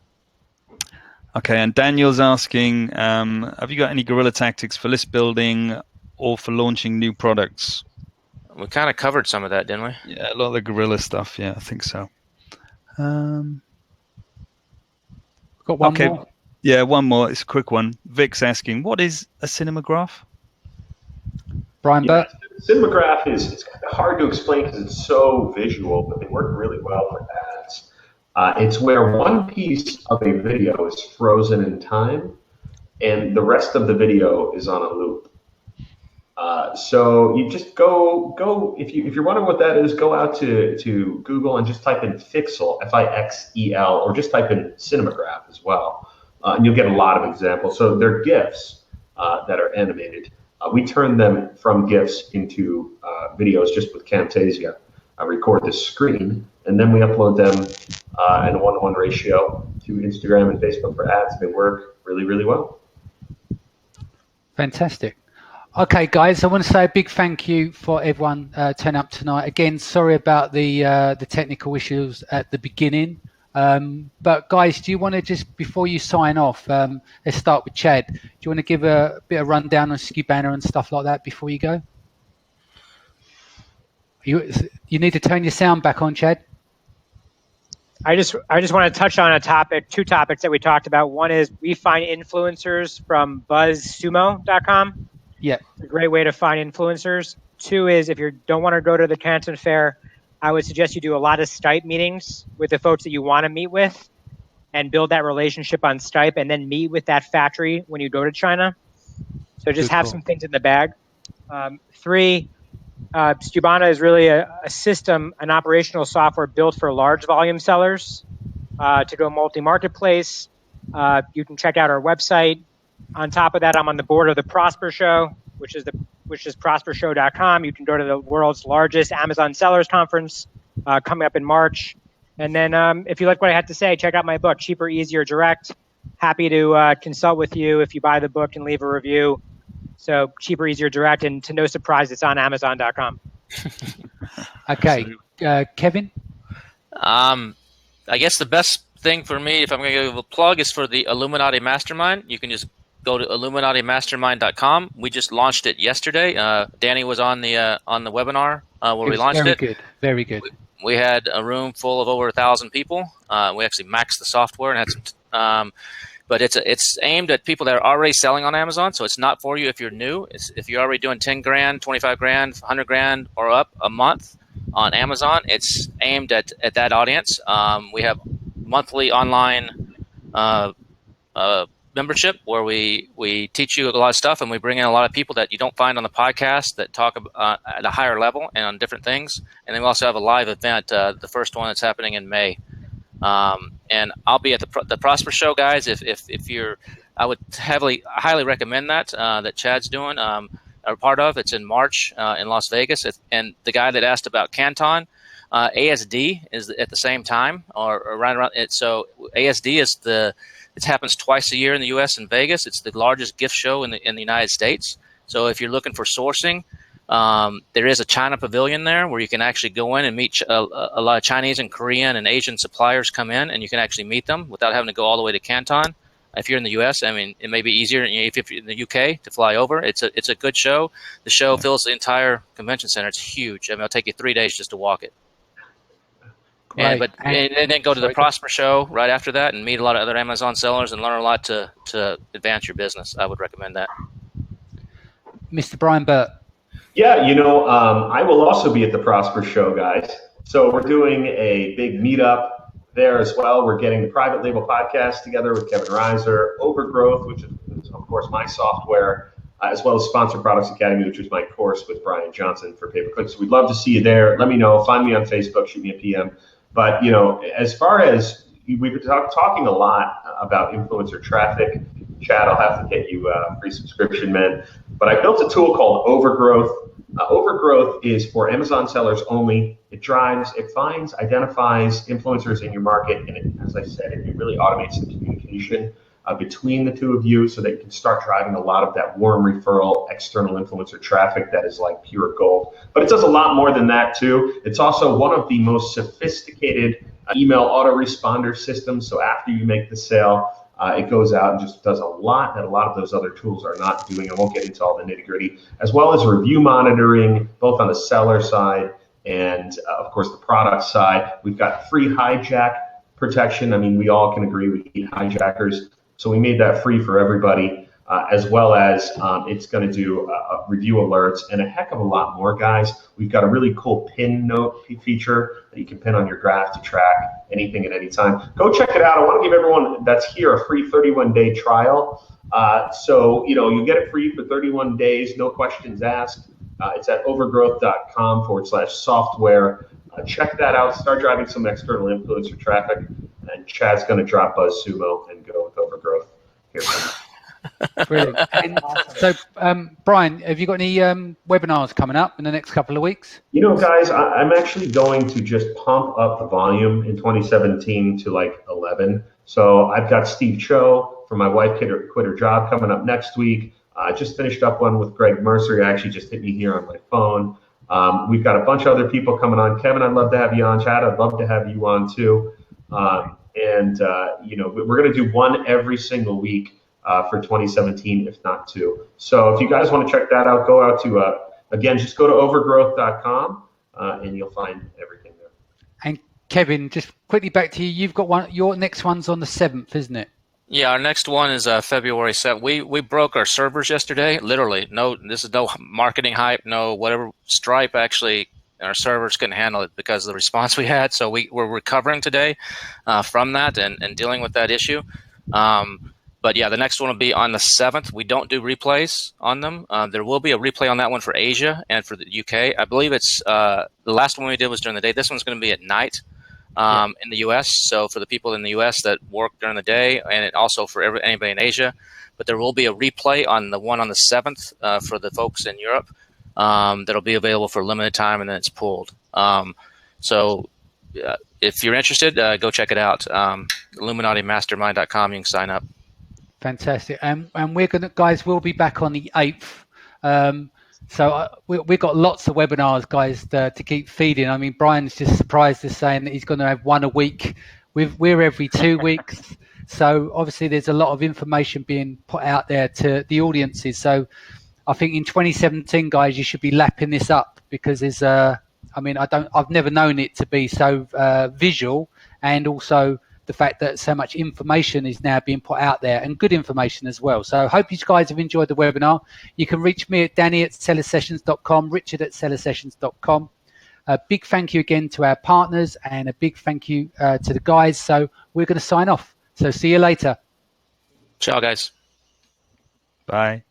Okay, and Daniel's asking, have you got any guerrilla tactics for list building or for launching new products? We kind of covered some of that, didn't we? Yeah, a lot of the guerrilla stuff. Yeah, I think so. Got one more? Yeah, one more. It's a quick one. Vic's asking, what is a cinematograph? Brian Burt? Cinematograph it's hard to explain because it's so visual, but they work really well for ads. It's where one piece of a video is frozen in time and the rest of the video is on a loop. So you just go if you're wondering what that is, go out to Google and just type in Fixel, F-I-X-E-L, or just type in Cinematograph as well. And you'll get a lot of examples. So they're GIFs that are animated. We turn them from GIFs into videos just with Camtasia. I record the screen, and then we upload them in a 1-to-1 ratio to Instagram and Facebook for ads. They work really, really well. Fantastic. Okay, guys, I want to say a big thank you for everyone turning up tonight. Again, sorry about the technical issues at the beginning. But guys, do you want to just, before you sign off, let's start with Chad. Do you want to give a bit of rundown on Skubana and stuff like that before you go? You need to turn your sound back on, Chad. I just want to touch on two topics that we talked about. One is we find influencers from buzzsumo.com. Yeah. It's a great way to find influencers. Two is if you don't want to go to the Canton Fair, I would suggest you do a lot of Skype meetings with the folks that you want to meet with and build that relationship on Skype and then meet with that factory when you go to China. So just have some things in the bag. Three, Skubana is really a system, an operational software built for large volume sellers to go multi-marketplace. You can check out our website. On top of that, I'm on the board of the Prosper Show, which is prospershow.com. You can go to the world's largest Amazon sellers conference coming up in March. And then if you like what I had to say, check out my book, Cheaper, Easier, Direct. Happy to consult with you if you buy the book and leave a review. So Cheaper, Easier, Direct, and to no surprise, it's on Amazon.com. Okay, Kevin? I guess the best thing for me, if I'm going to give a plug, is for the Illuminati Mastermind. You can just go to illuminatimastermind.com. We just launched it yesterday. Danny was on the webinar where we launched it. Very good. We had a room full of over 1,000 people. We actually maxed the software and had some. But it's aimed at people that are already selling on Amazon, so it's not for you if you're new. If you're already doing 10 grand, 25 grand, 100 grand or up a month on Amazon, it's aimed at that audience. We have monthly online membership where we teach you a lot of stuff, and we bring in a lot of people that you don't find on the podcast that talk at a higher level and on different things. And then we also have a live event, the first one that's happening in May. And I'll be at the Prosper Show, guys. If you're, I would highly recommend that Chad's doing, or part of. It's in March in Las Vegas. And the guy that asked about Canton, ASD is at the same time or right around it. So ASD is it happens twice a year in the U.S. in Vegas. It's the largest gift show in the United States. So if you're looking for sourcing, there is a China pavilion there where you can actually go in and meet a lot of Chinese and Korean and Asian suppliers come in, and you can actually meet them without having to go all the way to Canton. If you're in the U.S., I mean, it may be easier if you're in the U.K. to fly over. It's a good show. The show fills the entire convention center. It's huge. I mean, it'll take you 3 days just to walk it. And then go to the Prosper Show right after that and meet a lot of other Amazon sellers and learn a lot to advance your business. I would recommend that. Mr. Brian Burt. Yeah, I will also be at the Prosper Show, guys. So we're doing a big meetup there as well. We're getting the Private Label podcast together with Kevin Reiser, Overgrowth, which is of course my software, as well as Sponsored Products Academy, which is my course with Brian Johnson for pay-per-click. So we'd love to see you there. Let me know. Find me on Facebook. Shoot me a PM. But, as far as we've been talking a lot about influencer traffic, Chad, I'll have to get you a free subscription, man. But I built a tool called Overgrowth. Overgrowth is for Amazon sellers only. It finds, identifies influencers in your market, and it, as I said, it really automates the communication between the two of you so that you can start driving a lot of that warm referral external influencer traffic that is like pure gold. But it does a lot more than that too. It's also one of the most sophisticated email autoresponder systems. So after you make the sale, it goes out and just does a lot that a lot of those other tools are not doing. I won't get into all the nitty gritty, as well as review monitoring, both on the seller side and of course the product side. We've got free hijack protection. I mean, we all can agree we need hijackers. So we made that free for everybody, as well as it's going to do review alerts and a heck of a lot more, guys. We've got a really cool pin note feature that you can pin on your graph to track anything at any time. Go check it out. I want to give everyone that's here a free 31-day trial. So, you get it free for 31 days, no questions asked. It's at overgrowth.com/software. Check that out. Start driving some external influencer traffic. And Chad's going to drop BuzzSumo and go with Overgrowth. Here. Brilliant. And so, Brian, have you got any webinars coming up in the next couple of weeks? Guys, I'm actually going to just pump up the volume in 2017 to like 11. So I've got Steve Cho from My Wife Quit Her Job coming up next week. I just finished up one with Greg Mercer. He actually just hit me here on my phone. We've got a bunch of other people coming on. Kevin, I'd love to have you on. Chad, I'd love to have you on too. We're going to do one every single week for 2017, if not two. So if you guys want to check that out, go out to, again, just go to overgrowth.com and you'll find everything there. And Kevin, just quickly back to you. You've got one. Your next one's on the 7th, isn't it? Yeah, our next one is February 7th. We broke our servers yesterday. Literally, this is no marketing hype, no whatever. Stripe actually, our servers couldn't handle it because of the response we had. So we're recovering today from that and dealing with that issue. But yeah, the next one will be on the 7th. We don't do replays on them. There will be a replay on that one for Asia and for the UK. I believe it's the last one we did was during the day. This one's going to be at night. In the U.S., so for the people in the U.S. that work during the day, and also for anybody in Asia. But there will be a replay on the one on the 7th for the folks in Europe that'll be available for a limited time, and then it's pulled. So if you're interested, go check it out. IlluminatiMastermind.com. You can sign up. Fantastic. And we're going to, guys, we'll be back on the 8th. So we've got lots of webinars, guys, to keep feeding. I mean, Brian's just surprised us saying that he's going to have one a week. We're every 2 weeks. So obviously there's a lot of information being put out there to the audiences. So I think in 2017, guys, you should be lapping this up because there's I've never known it to be so visual, and also the fact that so much information is now being put out there, and good information as well. So I hope you guys have enjoyed the webinar. You can reach me at danny@sellersessions.com, richard@sellersessions.com. A big thank you again to our partners, and a big thank you to the guys. So we're going to sign off. So see you later. Ciao, guys. Bye.